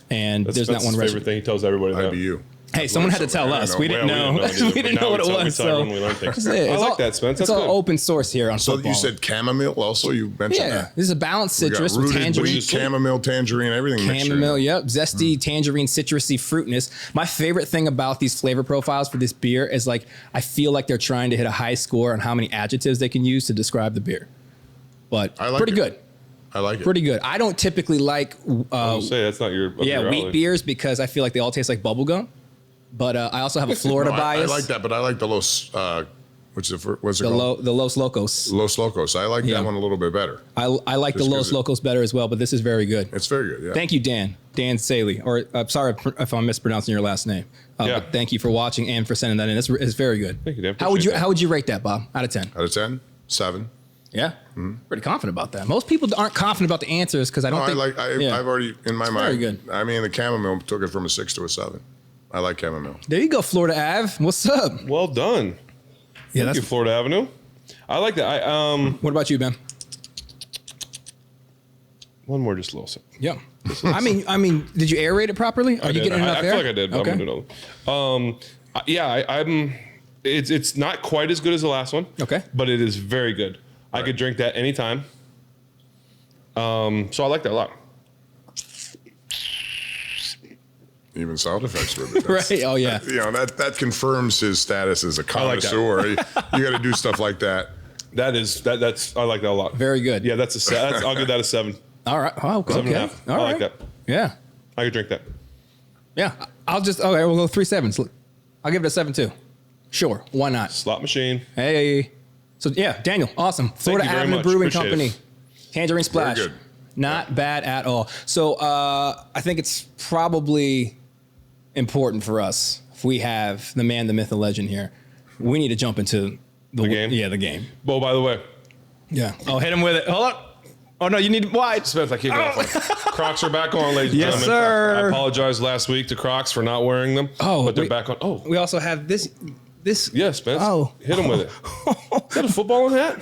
And there's not one favorite thing he tells everybody about. IBU. Hey, someone had to tell us. We didn't know. We didn't know what it was. So I like that, Spence. It's all open source here on So Footballin. you said chamomile also? You mentioned that. This is a balanced citrus with tangerine. Chamomile, tangerine, everything mixed. Chamomile, yep. Zesty, tangerine, citrusy fruitness. My favorite thing about these flavor profiles for this beer is I feel like they're trying to hit a high score on how many adjectives they can use to describe the beer. But pretty good. I like it. Pretty good. I don't typically like I will say that's not your wheat beers because I feel like they all taste like bubble gum. But I also have a Florida bias. I like that, but I like the little What's it called? The Los Locos. Los Locos. I like that one a little bit better. I like the Los Locos better as well, but this is very good. It's very good, yeah. Thank you, Dan Saley. Or I'm sorry if I'm mispronouncing your last name. But thank you for watching and for sending that in. It's very good. Thank you, Dan. How would you rate that, Bob? Out of 10? Out of 10? 7. Yeah, pretty confident about that. Most people aren't confident about the answers because I don't think. I've already in my mind. Very good. I mean, the chamomile took it from a 6 to a 7. I like chamomile. There you go, Florida Ave. What's up? Well done. Yeah, Thank you, Florida Avenue. I like that. What about you, Ben? One more, just a little sip. Yeah. I mean, did you aerate it properly? Are you getting enough air? I feel like I did. Okay. I'm gonna do it. I'm. It's not quite as good as the last one. Okay. But it is very good. I could drink that anytime. So I like that a lot. Even sound effects with it. Right. Oh yeah. That confirms his status as a connoisseur. You got to do stuff like that. That's I like that a lot. Very good. Yeah, I'll give that a 7. All right. Oh, okay. 7.5. All I right. like that. Yeah. I could drink that. Yeah. We'll go 3 7s. I'll give it a 7 too. Sure. Why not? Slot machine. Hey. So yeah, Daniel, awesome. Florida Avenue Brewing Company. Tangerine Splash. Very good. Not bad at all. So I think it's probably important for us if we have the man, the myth, the legend here. We need to jump into the game? Yeah, the game. Bo, by the way. Yeah. Oh, hit him with it. Hold up. Oh, no, you need wide. Spence, I kick it off. Crocs are back on, ladies and yes, gentlemen. sir. I apologized last week to Crocs for not wearing them. Oh, but they're back on. Oh. We also have this. Yeah, Spence. Oh. Hit him with it. Is that a footballing hat?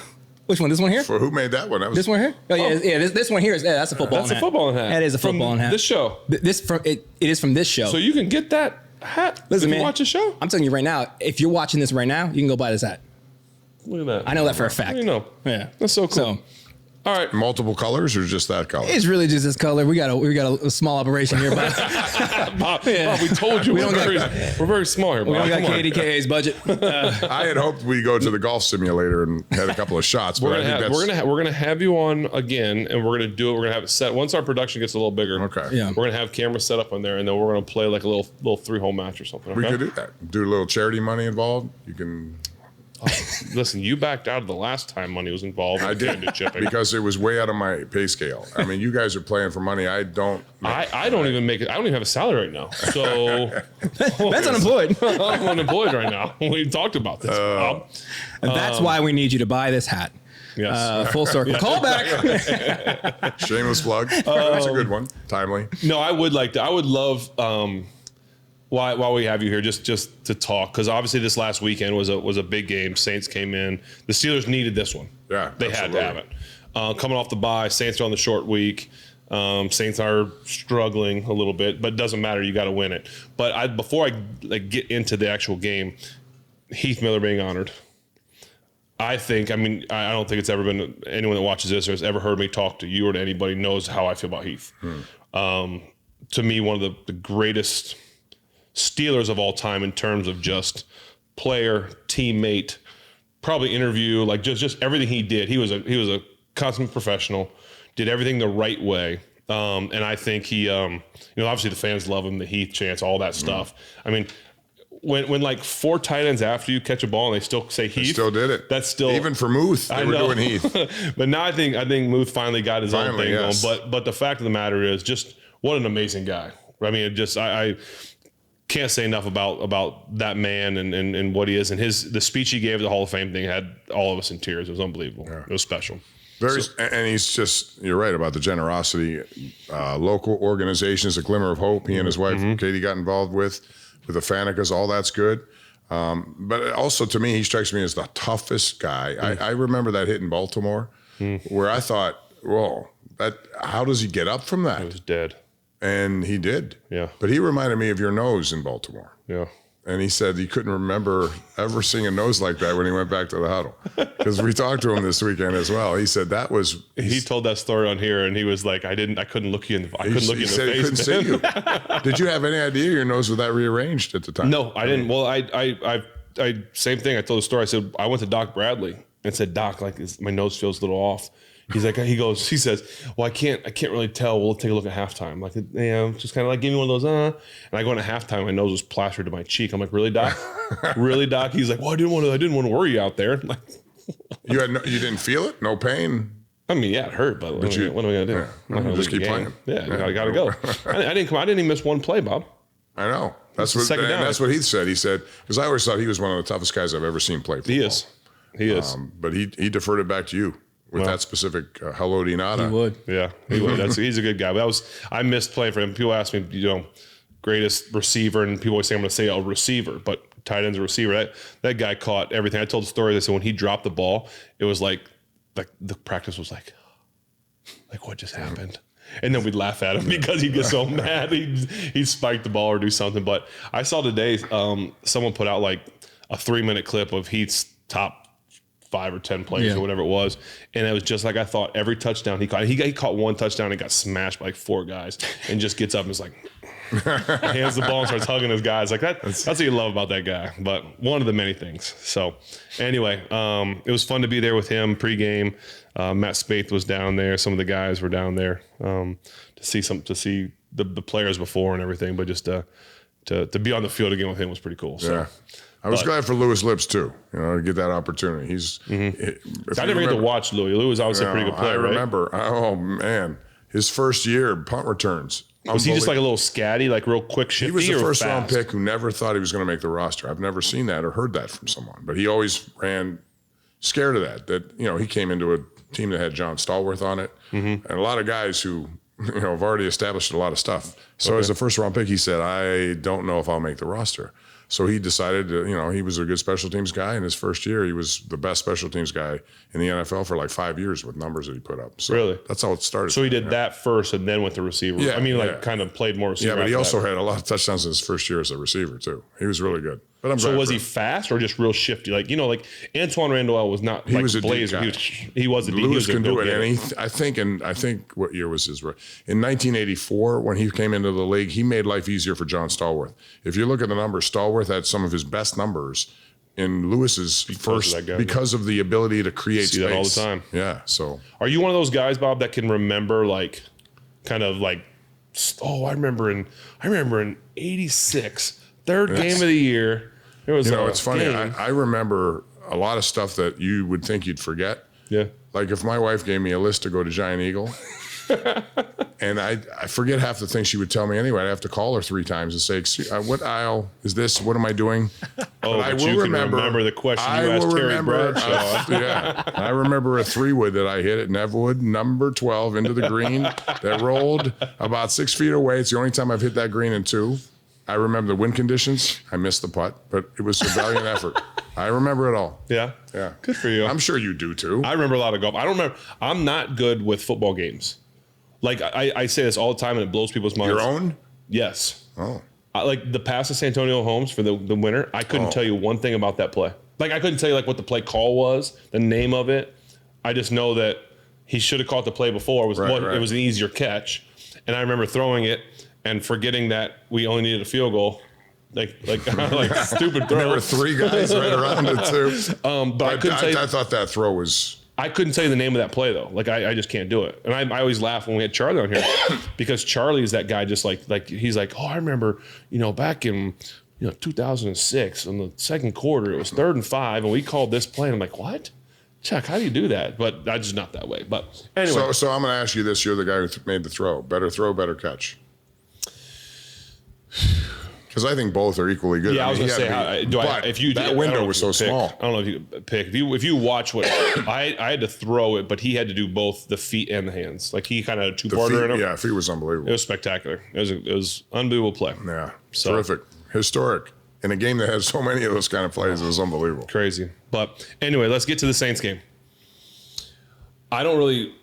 Which one? This one here? For who made that one? That was This one here? Oh, yeah. This one here is that's a footballing hat. That's a footballing hat. That is a footballing hat. This show. It is from this show. So you can get that hat Listen, if man, you watch the show? I'm telling you right now, if you're watching this right now, you can go buy this hat. Look at that. I know that for a fact. You know. Yeah. That's so cool. So all right. multiple colors or just that color? it's really just this color. We got a small operation here, but Bob, we told you we're very small here, Bob. we don't got KDKA's budget. I had hoped we'd go to the golf simulator and had a couple of shots, but we're gonna have you on again, and we're gonna do it. We're gonna have it set once our production gets a little bigger. Okay. Yeah. We're gonna have cameras set up on there, and then we're gonna play like a little 3-hole match or something. Okay? we could do that. Do a little charity money involved. You can. Listen, you backed out of the last time money was involved. I did because it was way out of my pay scale. I mean, you guys are playing for money. I don't. I don't even make it. I don't even have a salary right now. So Ben's unemployed. I'm unemployed right now. We talked about this, Bob. And that's why we need you to buy this hat. Yes. Full circle. Call back. Shameless plug. That's a good one. Timely. No, I would like to. I would love. While we have you here, just to talk, because obviously this last weekend was a big game. Saints came in. The Steelers needed this one. Yeah, they had to have it. Coming off the bye, Saints are on the short week. Saints are struggling a little bit, but it doesn't matter. You got to win it. But before I get into the actual game, Heath Miller being honored. I don't think it's ever been anyone that watches this or has ever heard me talk to you or to anybody knows how I feel about Heath. To me, one of the greatest Steelers of all time in terms of just player, teammate, probably interview, like just everything he did. He was a consummate professional, did everything the right way. And I think he, obviously the fans love him, the Heath chants, all that stuff. I mean, when like 4 tight ends after you catch a ball and they still say Heath, they still did it. That's still even for Muth. They were doing Heath. But now I think Muth finally got his own thing going. But the fact of the matter is, just what an amazing guy. I mean, I can't say enough about that man and what he is, and the speech he gave at the Hall of Fame thing had all of us in tears. It was unbelievable. Yeah. It was special. And he's just, you're right about the generosity. Local organizations, a glimmer of hope. He and his wife Katie got involved with the Fanekas. All that's good. But also to me, he strikes me as the toughest guy. I remember that hit in Baltimore, where I thought, whoa, how does he get up from that? He was dead. And he did. Yeah. But he reminded me of your nose in Baltimore. Yeah. And he said he couldn't remember ever seeing a nose like that when he went back to the huddle. Because we talked to him this weekend as well. He said that was. He told that story on here, and he was like, I couldn't look you in the face. He said he couldn't see you. Did you have any idea your nose was that rearranged at the time? No, I didn't. Well, I same thing. I told the story. I said I went to Doc Bradley and said, Doc, like my nose feels a little off. He says, well, I can't really tell. We'll take a look at halftime. Like, yeah, just kind of like give me one of those, And I go into halftime, my nose was plastered to my cheek. I'm like, really, Doc? Really, Doc? He's like, well, I didn't want to worry you out there. I'm like, you didn't feel it? No pain? I mean, yeah, it hurt, but what am I going to do? Yeah, just keep playing. Yeah, I got to go. I didn't even miss one play, Bob. I know. That's what he said. He said, because I always thought he was one of the toughest guys I've ever seen play football. He is. But he deferred it back to you with that specific hello de nada. He would. Yeah, he would. He's a good guy. But I missed playing for him. People ask me, greatest receiver, and people always say I'm going to say a receiver, but tight end's a receiver. That guy caught everything. I told the story that when he dropped the ball, it was like the practice was like what just happened? And then we'd laugh at him because he'd get so mad. He'd spike the ball or do something. But I saw today someone put out like a 3-minute clip of Heath's top 5 or 10 plays or whatever it was. And it was just like I thought. Every touchdown he caught one touchdown and got smashed by like 4 guys and just gets up and is like, hands the ball and starts hugging his guys. Like that's what you love about that guy. But one of the many things. So anyway, it was fun to be there with him pregame. Matt Spaeth was down there. Some of the guys were down there to see the players before and everything. But just to be on the field again with him was pretty cool. So. Yeah. I was glad for Louis Lips too, to get that opportunity. I never get to watch Louis. Louis was obviously a pretty good player. I remember. Right? Oh man, his first year punt returns. Was he just like a little scatty, like real quick shifty? He was the first round pick who never thought he was going to make the roster. I've never seen that or heard that from someone, but he always ran scared of that. That he came into a team that had John Stallworth on it, and a lot of guys who have already established a lot of stuff. So as a first round pick, he said, "I don't know if I'll make the roster." So he decided to, he was a good special teams guy. In his first year, he was the best special teams guy in the NFL for like 5 years with numbers that he put up. So really? That's how it started. So he did that first and then went to receiver. Yeah, I mean, kind of played more receiver. Yeah, but he also had a lot of touchdowns in his first year as a receiver too. He was really good. But so was he fast or just real shifty? Like Antoine Randall was not. He was a blazer. He was a deep guy. Lewis can do it. And I think what year was his? In 1984, when he came into the league, he made life easier for John Stallworth. If you look at the numbers, Stallworth had some of his best numbers in Lewis's because of the ability to create space. That all the time. Yeah. So are you one of those guys, Bob, that can remember I remember in '86. Third game of the year. It was it's funny. I remember a lot of stuff that you would think you'd forget. Yeah. Like if my wife gave me a list to go to Giant Eagle, and I forget half the things she would tell me anyway. I'd have to call her 3 times and say, "Excuse, what aisle is this? What am I doing?" But I will remember the question you asked Terry Bradshaw. I remember a 3-wood that I hit at Neverwood, number 12, into the green that rolled about 6 feet away. It's the only time I've hit that green in 2. I remember the wind conditions. I missed the putt, but it was a valiant effort. I remember it all. Yeah. Yeah. Good for you. I'm sure you do too. I remember a lot of golf. I don't remember. I'm not good with football games. Like I say this all the time and it blows people's minds. Your own? Yes. Oh. Like the pass to Santonio Holmes for the winner, I couldn't tell you one thing about that play. Like I couldn't tell you what the play call was, the name of it. I just know that he should have caught the play before. It was an easier catch. And I remember throwing it and forgetting that we only needed a field goal, like stupid throw. There were 3 guys right around it too. But I thought that throw was. I couldn't tell you the name of that play though. Like I just can't do it. And I always laugh when we had Charlie on here because Charlie is that guy. Just like he's like, oh, I remember, back in 2006 in the second quarter, it was 3rd and 5, and we called this play. And I'm like, what? Chuck, how do you do that? But I'm just not that way. But anyway, so I'm going to ask you this: you're the guy who made the throw, better catch. Because I think both are equally good. Yeah, I was going to say, that window was so small. I don't know if you pick. If you watch what I had to throw it, but he had to do both the feet and the hands. Like he kind of had a 2-parter in him. Yeah, feet was unbelievable. It was spectacular. It was unbelievable play. Yeah, terrific, historic. In a game that has so many of those kind of plays, it was unbelievable. Crazy. But anyway, let's get to the Saints game. I don't really.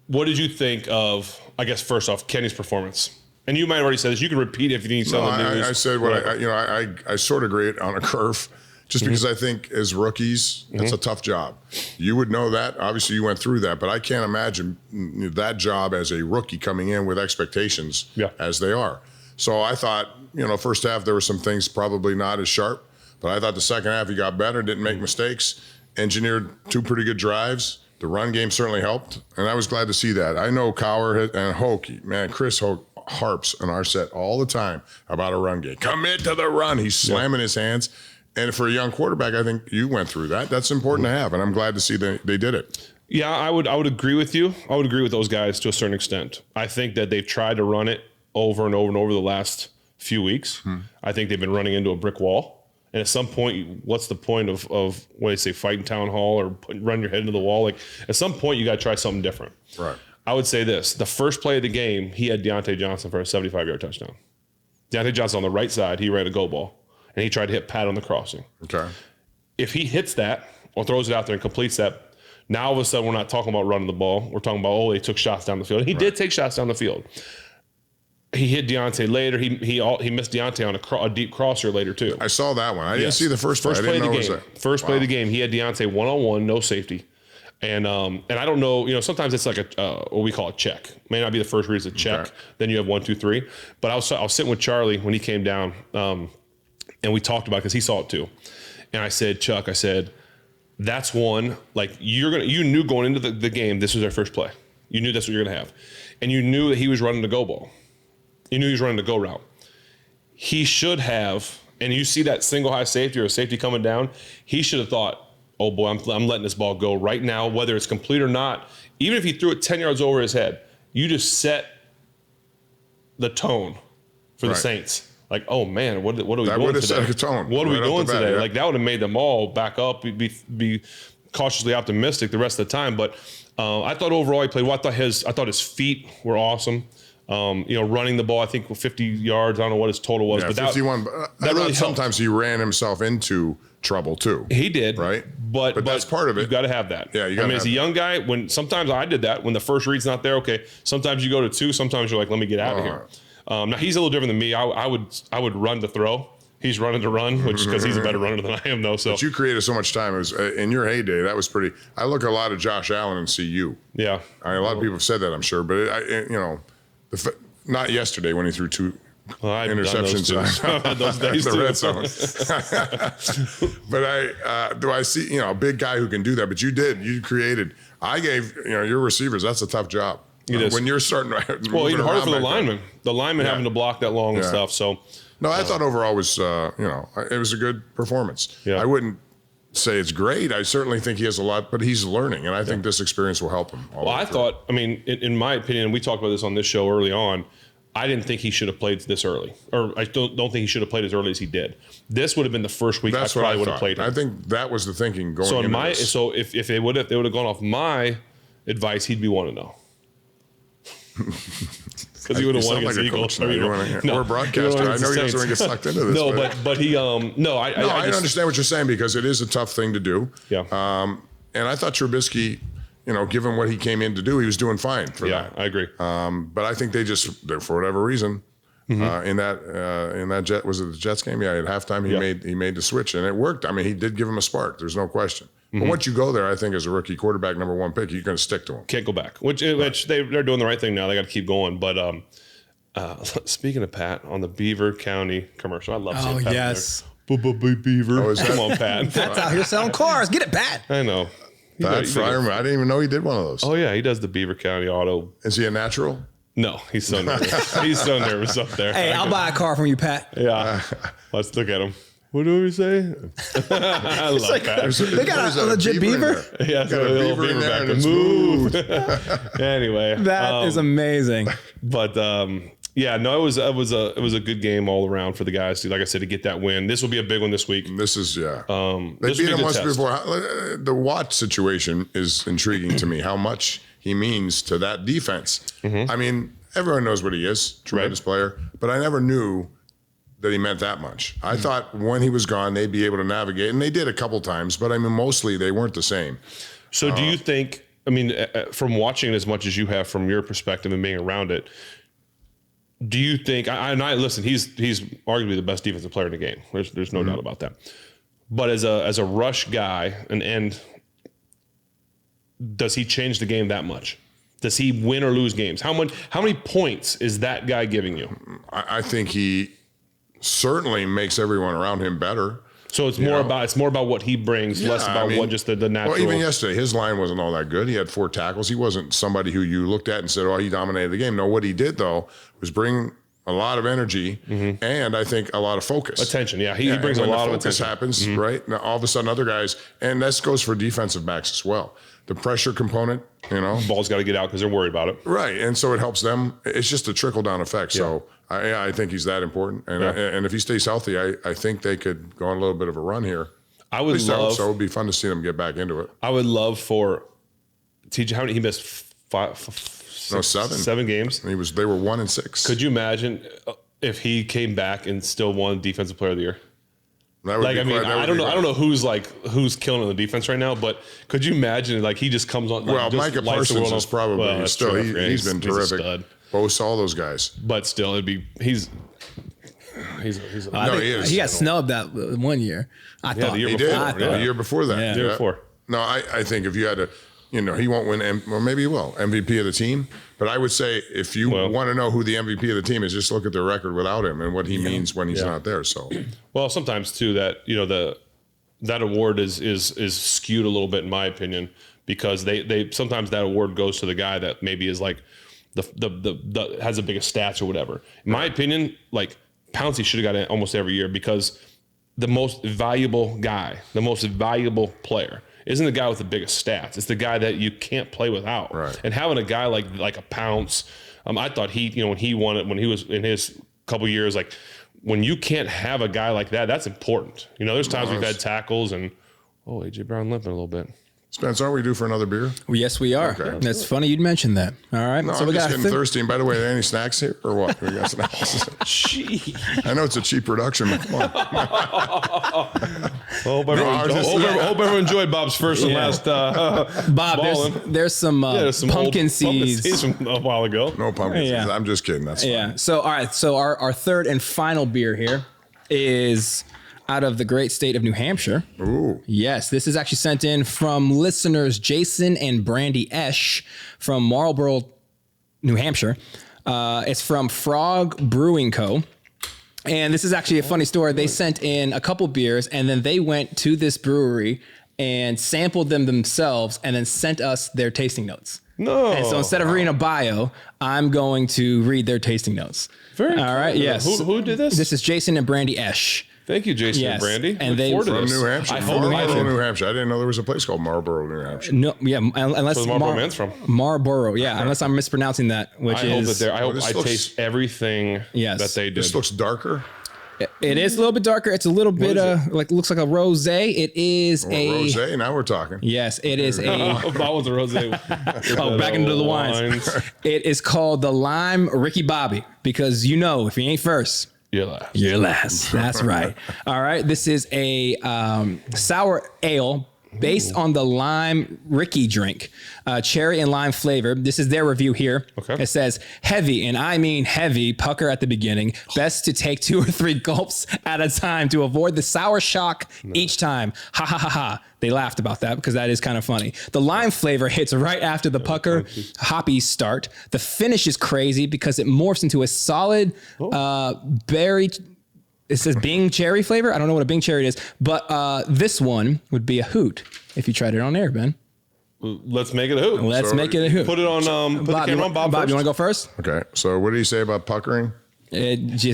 What did you think of? I guess first off, Kenny's performance. And you might have already said this. You can repeat it if you need something. I said what I sort of agree on a curve, just because I think as rookies, it's a tough job. You would know that. Obviously, you went through that, but I can't imagine that job as a rookie coming in with expectations as they are. So I thought, first half there were some things probably not as sharp, but I thought the second half he got better, didn't make mistakes, engineered 2 pretty good drives. The run game certainly helped, and I was glad to see that. I know Cowher and Hoke, man, Chris Hoke harps on our set all the time about a run game. Commit to the run. He's slamming his hands. And for a young quarterback, I think you went through that. That's important to have, and I'm glad to see that they did it. Yeah, I would agree with you. I would agree with those guys to a certain extent. I think that they've tried to run it over and over and over the last few weeks. I think they've been running into a brick wall. And at some point, what's the point of what do they say, fighting town hall or run your head into the wall? Like at some point, you got to try something different. Right. I would say this: the first play of the game, he had Deontay Johnson for a 75-yard touchdown. Deontay Johnson on the right side, he ran a go ball, and he tried to hit Pat on the crossing. Okay. If he hits that or throws it out there and completes that, now all of a sudden we're not talking about running the ball. We're talking about they took shots down the field. He did take shots down the field. He hit Deontay later. He missed Deontay on a deep crosser later too. I saw that one. I didn't see the first play. First play of the game. First play of the game. He had Deontay one-on-one, no safety. And I don't know, sometimes it's like what we call a check. May not be the first read, it's a check. Okay. Then you have 1, 2, 3. But I was sitting with Charlie when he came down, and we talked about it because he saw it too. And I said, Chuck, that's one, like you knew going into the game, this was their first play. You knew that's what you're going to have. And you knew that he was running the go ball. You knew he was running the go route. He should have, and you see that single high safety or a safety coming down, he should have thought, oh boy, I'm letting this ball go right now, whether it's complete or not. Even if he threw it 10 yards over his head, you just set the tone for the Saints. Like, oh man, what are we doing today? That would have set a tone. What are we doing today? Like that would have made them all back up, be cautiously optimistic the rest of the time. But I thought overall he played well. I thought his feet were awesome. Running the ball, I think 50 yards. I don't know what his total was, but 51. That really sometimes he ran himself into trouble too. He did, right? But that's part of it. You got to have that. Yeah, you got. As a young guy, when sometimes I did that when the first read's not there. Okay, sometimes you go to 2. Sometimes you're like, let me get out of here. Now he's a little different than me. I would run to throw. He's running to run, which because he's a better runner than I am, though. So, but you created so much time. It was in your heyday. That was pretty. I look at a lot of Josh Allen and see you. Yeah, a lot of people have said that, I'm sure, but not yesterday when he threw 2 interceptions in those days the red zone. But do I see a big guy who can do that? But you created. I gave your receivers. That's a tough job. When you're starting. Even harder for the linemen. The linemen having to block that long and stuff. So no, I thought overall was it was a good performance. Yeah. I wouldn't say it's great. I certainly think he has a lot, but he's learning, and I think this experience will help him. I thought, in my opinion, we talked about this on this show early on, I didn't think he should have played this early, or I don't think he should have played as early as he did. This would have been the first week I probably would have played him. I think that was the thinking going into this. So if they would have gone off my advice, he'd be 1-0. Because he would have won against the Eagles. We're a broadcaster. I know he doesn't want to get sucked into this. No, but he I understand what you're saying because it is a tough thing to do. Yeah. And I thought Trubisky, given what he came in to do, he was doing fine for that. Yeah, I agree. But I think they for whatever reason, in that Jet, was it the Jets game? Yeah, at halftime he made the switch and it worked. He did give him a spark. There's no question. But once you go there, I think as a rookie quarterback, number 1 pick, you're going to stick to him. Can't go back. Which they're doing the right thing now. They got to keep going. But speaking of Pat, on the Beaver County commercial, I love seeing Pat. Oh yes, Beaver. Come on, Pat. Pat's out here selling cars. Get it, Pat. I know. Pat Fryer. I didn't even know he did one of those. Oh yeah, he does the Beaver County Auto. Is he a natural? No, he's so nervous. He's so nervous up there. Hey, I'll buy a car from you, Pat. Yeah. Let's look at him. What do we say? I love that. They got a legit beaver? Yeah, got a beaver in there and it's moved. Anyway. That is amazing. But it was a good game all around for the guys. Like I said, to get that win. This will be a big one this week. This is, they beat him once before. The Watt situation is intriguing to me, how much he means to that defense. Mm-hmm. Everyone knows what he is, tremendous player, but I never knew that he meant that much. I thought when he was gone, they'd be able to navigate, and they did a couple times, but mostly they weren't the same. So do you think, from watching as much as you have from your perspective and being around it, do you think, listen, he's arguably the best defensive player in the game. There's no doubt about that. But as a rush guy, an end, does he change the game that much? Does he win or lose games? How many points is that guy giving you? I think he certainly makes everyone around him better. So it's more about what he brings, less about what just the natural. Well, even yesterday, his line wasn't all that good. He had 4 tackles. He wasn't somebody who you looked at and said, "Oh, he dominated the game." No, what he did though was bring a lot of energy and I think a lot of focus, attention. Yeah, he brings a lot of focus. Happens right now. All of a sudden, other guys, and this goes for defensive backs as well. The pressure component, ball's got to get out because they're worried about it. Right, and so it helps them. It's just a trickle down effect. So I think he's that important, and if he stays healthy, I think they could go on a little bit of a run here. I would love. So it would be fun to see them get back into it. I would love for TJ. How many he missed? 7 games. They were 1-6. Could you imagine if he came back and still won Defensive Player of the Year? That would I don't know who's killing the defense right now, but could you imagine he just comes on? Well, Micah Parsons is probably still. He's been terrific. Both all those guys, but still, it'd be he's. He is. He got snubbed that 1 year. I thought the year he before. did. The year before that. Yeah. The year before. No, I think if you had to, he won't win. Well, maybe he will MVP of the team. But I would say if you want to know who the MVP of the team is, just look at their record without him and what he means when he's not there. So, well, sometimes too that that award is skewed a little bit in my opinion because they sometimes that award goes to the guy that maybe is the has the biggest stats or whatever. In my opinion, Pouncey should have got it almost every year because the most valuable guy, the most valuable player isn't the guy with the biggest stats. It's the guy that you can't play without. Right. And having a guy like a Pounce, I thought when he won it, when he was in his couple years, when you can't have a guy like that, that's important. There's times we've had tackles and, A.J. Brown limping a little bit. Spence, aren't we due for another beer? Well, yes, we are. Okay. That's funny you'd mention that. All right. No, so I'm just getting thirsty. And by the way, are there any snacks here or what? We got snacks. I know it's a cheap production, but come on. Hope everyone enjoyed Bob's first and last. Bob, there's some pumpkin seeds from a while ago. No pumpkin seeds. I'm just kidding. That's fine. Yeah. So, all right. So our third and final beer here is out of the great state of New Hampshire. Ooh. Yes, this is actually sent in from listeners Jason and Brandy Esch from Marlborough, New Hampshire. It's from Frogg Brewing Co. And this is actually a funny story. They sent in a couple beers and then they went to this brewery and sampled them themselves and then sent us their tasting notes. No. And so instead of reading a bio, I'm going to read their tasting notes. Very All right. Cool. Yes. Who did this? This is Jason and Brandy Esch. Thank you, Jason and Brandy. And they from New Hampshire. Marlborough, New Hampshire. I didn't know there was a place called Marlborough, New Hampshire. No, yeah, unless so Marlborough Man's from Marlborough, yeah. Unless I'm mispronouncing that, which I hope I taste everything that they did. This looks darker. It is a little bit darker. It's a little bit looks like a rosé. It is a rosé. Now we're talking. Yes, it is a. That was a rosé. Back into the wines. It is called the Lime Ricky Bobby because if you ain't first. You're last. You're last. That's right. All right. This is a sour ale based on the lime Ricky drink, cherry and lime flavor. This is their review here. Okay. It says heavy, and I mean heavy, pucker at the beginning. Best to take 2 or 3 gulps at a time to avoid the sour shock each time. Ha ha ha ha. They laughed about that because that is kind of funny. The lime flavor hits right after the pucker hoppy start. The finish is crazy because it morphs into a solid berry. It says Bing cherry flavor. I don't know what a Bing cherry is, but this one would be a hoot if you tried it on air, Ben. Let's make it a hoot. Make it a hoot. Put it on. Put the camera on Bob. Bob, you want to go first? Okay. So what did he say about puckering? Don't be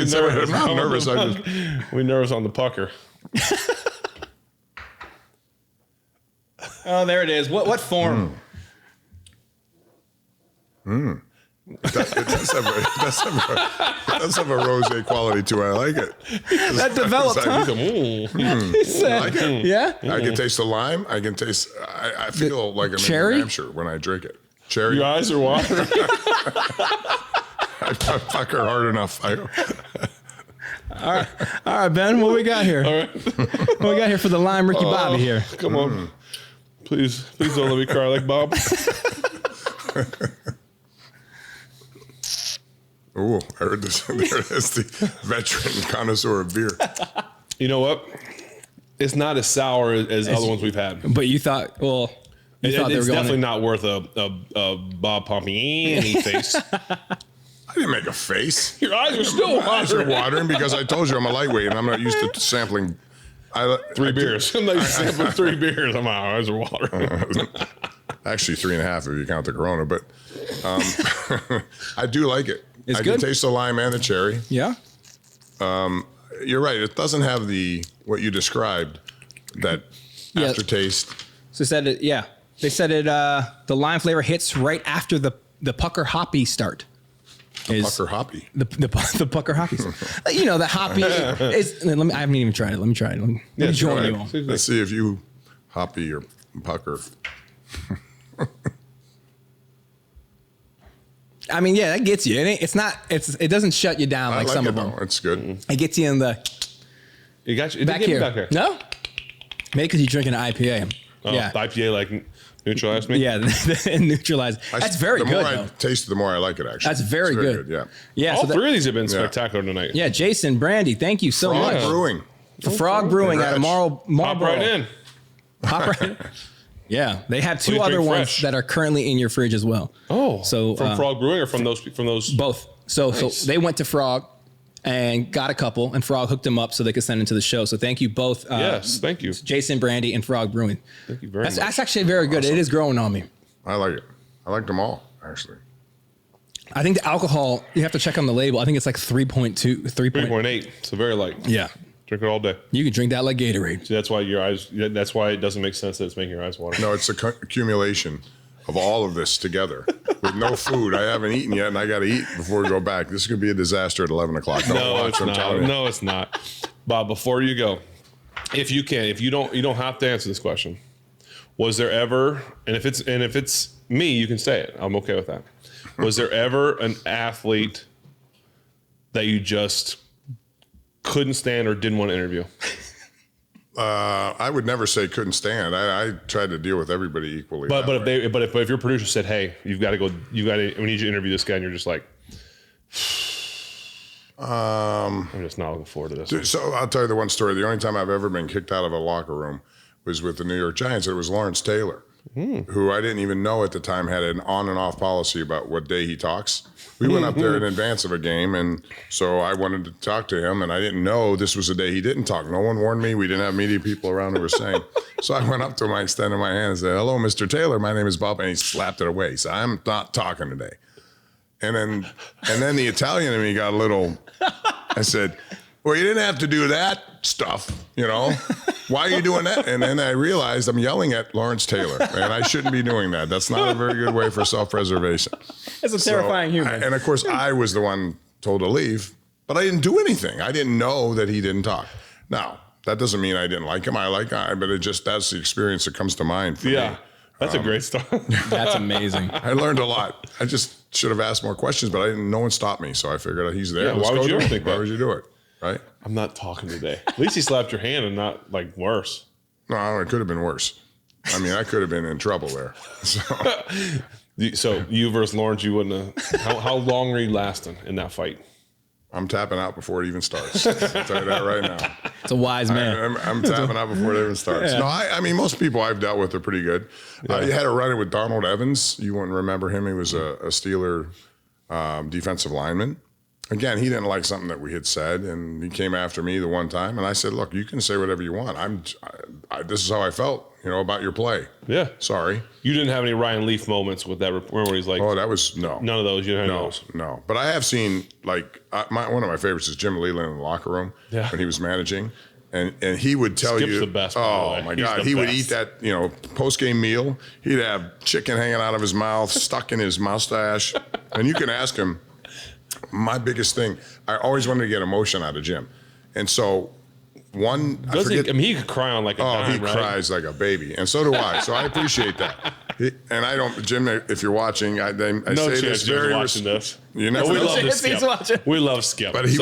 nervous. I'm not nervous. We're nervous on the pucker. Oh, there it is. What form? It does have a rosé quality to it. I like it. That developed, huh? I like it. Yeah? I can taste the lime. I can taste. I feel like I'm in New Hampshire when I drink it. Cherry. Your eyes are watering. I pucker hard enough. All right, Ben. What we got here? All right. What we got here for the lime Ricky Bobby here? Come on. Please don't let me cry like Bob. Oh, I heard this. There it is, the veteran connoisseur of beer. You know what? It's not as sour as other ones we've had. But you thought, well, it's definitely not worth a Bob Pompeani face. didn't make a face. Your eyes are still watering. My eyes are watering because I told you I'm a lightweight and I'm not used to sampling. Three beers. I'm not sampling 3 beers. My eyes are watering. Actually, 3.5 if you count the Corona, but I do like it. It's I good. can taste the lime and the cherry. Yeah. You're right. It doesn't have what you described, that aftertaste. So said it. Yeah, they said it. The lime flavor hits right after the pucker hoppy start. Pucker hoppy. The pucker hoppy. You know, the hoppy is. I haven't even tried it. Let me try it. Let me join you all. Let's see if you hoppy or pucker. I mean, yeah, that gets you. It doesn't shut you down like some of them. It's good. It gets you in the. You got you back here. No, maybe because you're drinking an IPA. Oh, yeah, the IPA like neutralized me. Yeah, neutralized. That's very good. The more though. I taste it, the more I like it. Actually, that's very good. Yeah, yeah. All 3 of these have been spectacular tonight. Yeah, Jason, Brandy, thank you so Frogg much. Brewing. For Frogg Brewing out of Marlboro. Hop right in. Hop right in. Yeah, they have 2 Please other drink ones fresh. that are currently in your fridge as well. Oh, so from Frogg Brewing or from those? Both. So Nice. they went to Frogg and got a couple, and Frogg hooked them up so they could send it to the show. So thank you both. Yes, thank you, Jason, Brandy, and Frogg Brewing. Thank you very much. That's actually very good. Awesome. It is growing on me. I like it. I like them all, actually. I think the alcohol, you have to check on the label. I think it's like 3.2, 3.8. So very light. Yeah. Drink it all day. You can drink that like Gatorade. See, that's why your eyes. That's why it doesn't make sense that it's making your eyes water. No, it's accumulation of all of this together with no food. I haven't eaten yet, and I got to eat before we go back. This is going to be a disaster at 11 o'clock. No, it's not. No, it's not. Bob, before you go, if you don't have to answer this question. Was there ever, and if it's me, you can say it. I'm okay with that. Was there ever an athlete that you just couldn't stand or didn't want to interview? I would never say couldn't stand. I tried to deal with everybody equally. But if your producer said, "Hey, we need you to interview this guy," and you're just like, I'm just not looking forward to this. So I'll tell you the one story. The only time I've ever been kicked out of a locker room was with the New York Giants. It was Lawrence Taylor, who I didn't even know at the time had an on and off policy about what day he talks. We went up there in advance of a game, and so I wanted to talk to him, and I didn't know this was the day he didn't talk. No one warned me. We didn't have media people around who were saying. So I went up to him, I extended my hand and said, "Hello, Mr. Taylor. My name is Bob," and he slapped it away. He said, "I'm not talking today." And then the Italian in me got a little. I said, "Well, you didn't have to do that stuff, you know. Why are you doing that?" And then I realized I'm yelling at Lawrence Taylor, and I shouldn't be doing that. That's not a very good way for self-preservation. It's a terrifying human. And of course, I was the one told to leave, but I didn't do anything. I didn't know that he didn't talk. Now, that doesn't mean I didn't like him. I like guy, but that's the experience that comes to mind for me. That's a great start. That's amazing. I learned a lot. I just should have asked more questions, but no one stopped me. So I figured he's there. Yeah, why would you ever think that? Why would you do it? Right? I'm not talking today. At least he slapped your hand and not like worse. No, it could have been worse. I mean, I could have been in trouble there. So you versus Lawrence, you wouldn't have. How long are you lasting in that fight? I'm tapping out before it even starts. I'll tell you that right now. It's a wise man. I'm tapping out before it even starts. Yeah. No, I mean, most people I've dealt with are pretty good. Yeah. You had a run-in with Donald Evans. You wouldn't remember him. He was a Steeler defensive lineman. Again, he didn't like something that we had said, and he came after me the one time, and I said, "Look, you can say whatever you want. This is how I felt, about your play." Yeah. Sorry. You didn't have any Ryan Leaf moments with that. Remember when he's like, "Oh, that was no." None of those. You didn't have those. No. But I have seen one of my favorites is Jim Leland in the locker room when he was managing. And he would tell Skip's you, the best, oh my God, he would eat that, post-game meal. He'd have chicken hanging out of his mouth, stuck in his mustache. And you can ask him, my biggest thing, I always wanted to get emotion out of Jim. And so he could cry on like a dime, he cries like a baby. And so do I. So I appreciate that. Jim, if you're watching, I say this very watching this. You never we know. love Skip. We love Skip. But he'd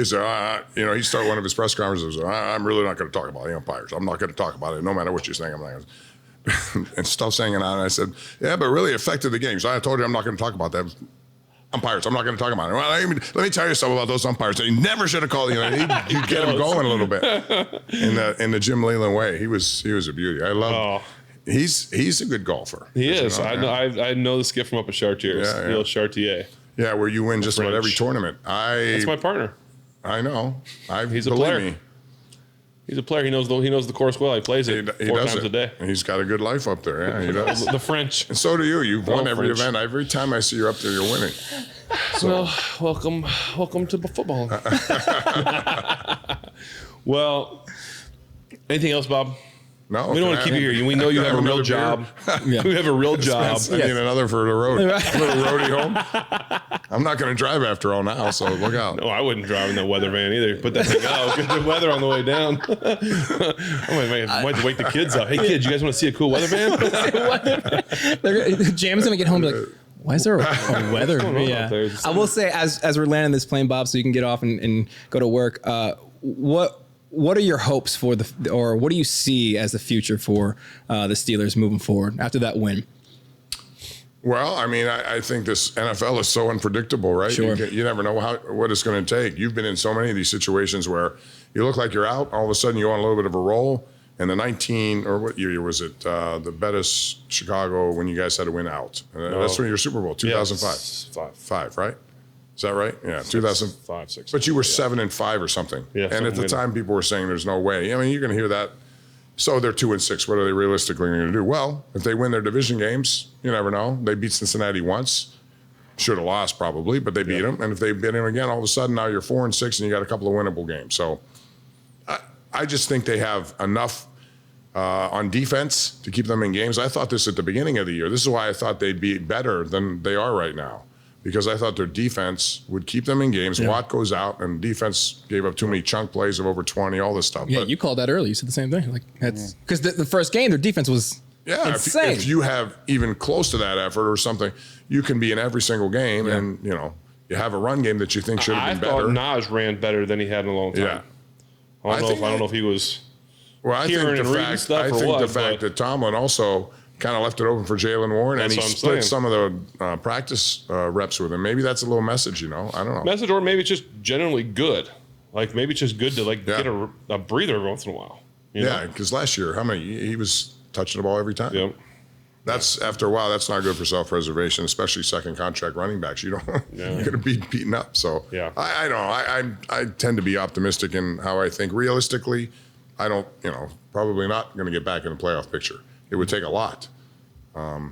start one of his press conferences. I'm really not going to talk about the umpires. I'm not going to talk about it, no matter what you're saying. I'm not going to. And stuff's hanging out. And I said, yeah, but really affected the game. So I told you I'm not going to talk about that. Umpires, I'm not going to talk about it. Well, let me tell you something about those umpires. They never should have called you. You get them going a little bit in the Jim Leland way. He was a beauty. I love. He's a good golfer. He is. I know the Skip from up at Chartiers. Chartier. Yeah, where you win just about every tournament. That's my partner. I know. He's a player. Me. He's a player. He knows the course well. He plays it four times a day. He's got a good life up there. Yeah, he does. The French. And so do you. You've won every event. Every time I see you up there, you're winning. So. Well, welcome to football. Well, anything else, Bob? No, we don't want to keep you here. We know you have a real job. You have a real job. I need another for the road. For the roadie home. I'm not going to drive after all now, so look out. No, I wouldn't drive in the weather van either. Put that thing out. Get the weather on the way down. I might wake the kids up. Hey, kids, you guys want to see a cool weather van? Jam's going to get home and be like, why is there a weather? Yeah. I will say, as we're landing this plane, Bob, so you can get off and go to work, what are your hopes for or what do you see as the future for the Steelers moving forward after that win? Well, I mean, I think this NFL is so unpredictable, right? Sure. You never know what it's going to take. You've been in so many of these situations where you look like you're out, all of a sudden you're on a little bit of a roll, and what year was it? The Bettis, Chicago, when you guys had to win out. That's when your Super Bowl, 2005. Five, right? Is that right? Yeah, 2005, 6. But you were 7-5 or something. Yeah, and at the time, people were saying there's no way. I mean, you're going to hear that. So they're 2-6. What are they realistically going to do? Well, if they win their division games, you never know. They beat Cincinnati once. Should have lost probably, but they beat them. And if they beat them again, all of a sudden now you're 4-6 and you got a couple of winnable games. So I just think they have enough on defense to keep them in games. I thought this at the beginning of the year. This is why I thought they'd be better than they are right now. Because I thought their defense would keep them in games. Yeah. Watt goes out, and defense gave up too many chunk plays of over 20, all this stuff. Yeah, you called that early. You said the same thing. Because the first game, their defense was insane. If you have even close to that effort or something, you can be in every single game, and you have a run game that you think should have been better. I thought Naj ran better than he had in a long time. Yeah. I don't know if he was. Well, I think the fact that Tomlin also kind of left it open for Jaylen Warren, and he split some of the practice reps with him. Maybe that's a little message, I don't know. Message, or maybe it's just generally good. Like, maybe it's just good to get a breather every once in a while. Yeah, because last year, he was touching the ball every time. Yep. That's, after a while, that's not good for self-preservation, especially second contract running backs. You're going to be beaten up. So yeah. I don't know. I tend to be optimistic in how I think. Realistically, I don't, probably not going to get back in the playoff picture. It would take a lot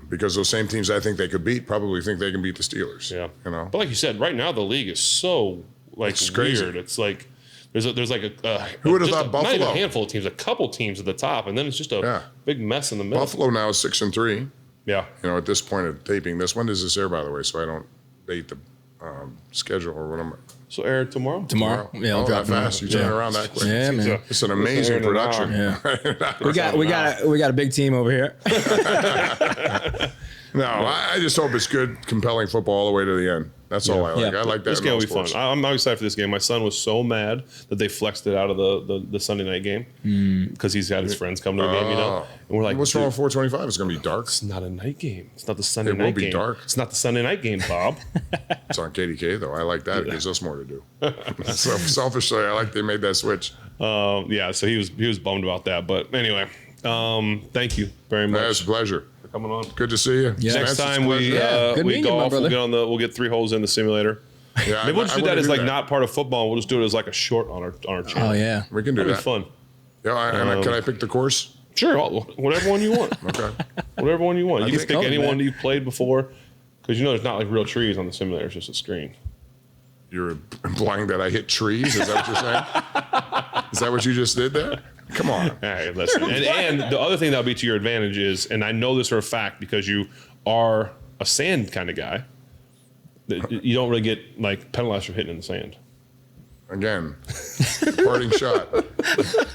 because those same teams I think they could beat probably think they can beat the Steelers. Yeah, But like you said, right now the league is so it's weird. Crazy. It's like there's like who would have thought Buffalo? Not even a handful of teams, a couple teams at the top, and then it's just a big mess in the middle. Buffalo now is 6-3. Yeah, at this point of taping this. When does this air, by the way? So I don't date the schedule or whatever. So air tomorrow? Tomorrow. Yeah, I'll drop fast. You turn around that quick. Yeah, man. It's an amazing production. Yeah. we got a big team over here. No, I just hope it's good, compelling football all the way to the end. That's all I like. I like that. This game will be fun. I'm excited for this game. My son was so mad that they flexed it out of the Sunday night game because he's got his friends come to the game, And we're like, what's wrong with 425? It's going to be dark. It's not a night game. It's not the Sunday night game. It will be dark. It's not the Sunday night game, Bob. It's on KDK, though. I like that. It gives us more to do. So selfishly, I like they made that switch. So he was bummed about that. But anyway, thank you very much. It's a pleasure. Coming on. Good to see you. Yeah. Next time we golf, we'll get 3 holes in the simulator. Yeah, maybe we'll just do that as not part of football. We'll just do it as like a short on our channel. Oh yeah, we can do that. Be fun. Yeah, can I pick the course? Sure, whatever one you want. Okay, whatever one you want. You can pick anyone you've played before, because there's not like real trees on the simulator. It's just a screen. You're implying that I hit trees? Is that what you're saying? Is that what you just did there? Come on. All right, listen. And the other thing that'll be to your advantage is, and I know this for a fact because you are a sand kind of guy, that you don't really get penalized for hitting in the sand. Again, parting shot.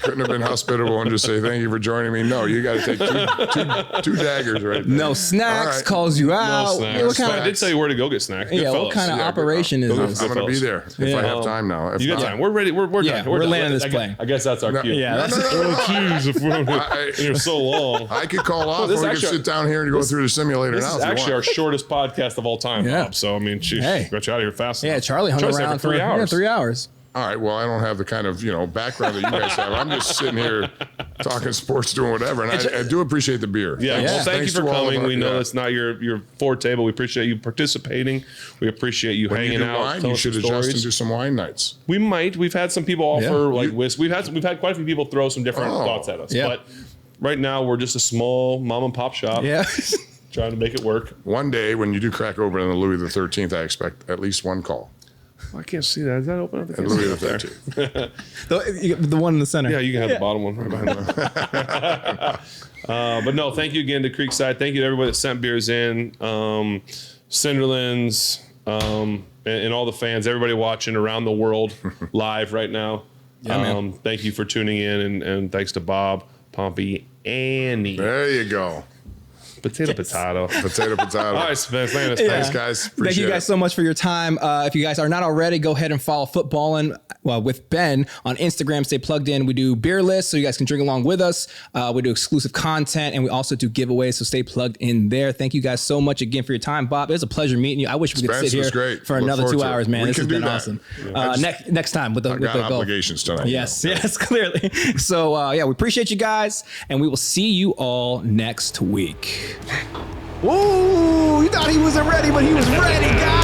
Couldn't have been hospitable and just say thank you for joining me. No, you got to take two daggers right there. No snacks calls you out. No snacks. I did tell you where to go get snacks. Good fellas. What kind of operation is this? I'm going to be there if I have time now. You got time. We're ready. We're done. We're landing this plane. I guess that's our cue. Yeah, that's cues. You're so long. I could call off or we could sit down here and go through the simulator now. This is actually our shortest podcast of all time, Bob. So, I mean, got you out of here fast. Yeah, Charlie hung around for 3 hours. 3 hours. all right, well, I don't have the kind of, background that you guys have. I'm just sitting here talking sports, doing whatever. And I do appreciate the beer. Yeah. Well, thank you for coming. We know that's not your forte, but we appreciate you participating. We appreciate you hanging out. Wine, you should adjust and do some wine nights. We might. We've had some people offer whiskey. We've had quite a few people throw some different thoughts at us. Yeah. But right now we're just a small mom and pop shop. Yeah. Trying to make it work. One day when you do crack open in the Louis the 13th, I expect at least one call. I can't see that. Is that open? And Louis the 13th. the one in the center. Yeah, you can have the bottom one right behind that. But no, thank you again to Creekside. Thank you to everybody that sent beers in. Cinderlands, and all the fans, everybody watching around the world live right now. Yeah, thank you for tuning in, and thanks to Bob Pompeani. There you go. Potato. Potato. All right, Spence. Thanks, guys. Thank you guys so much for your time. If you guys are not already, go ahead and follow Footballin' with Ben on Instagram. Stay plugged in. We do beer lists so you guys can drink along with us. We do exclusive content, and we also do giveaways, so stay plugged in there. Thank you guys so much again for your time. Bob, it was a pleasure meeting you. I wish we could sit here for another 2 hours, man. This has been awesome. Next time with the obligations tonight. Yes, clearly. So, we appreciate you guys, and we will see you all next week. Whoa, you thought he wasn't ready, but he was ready, guys.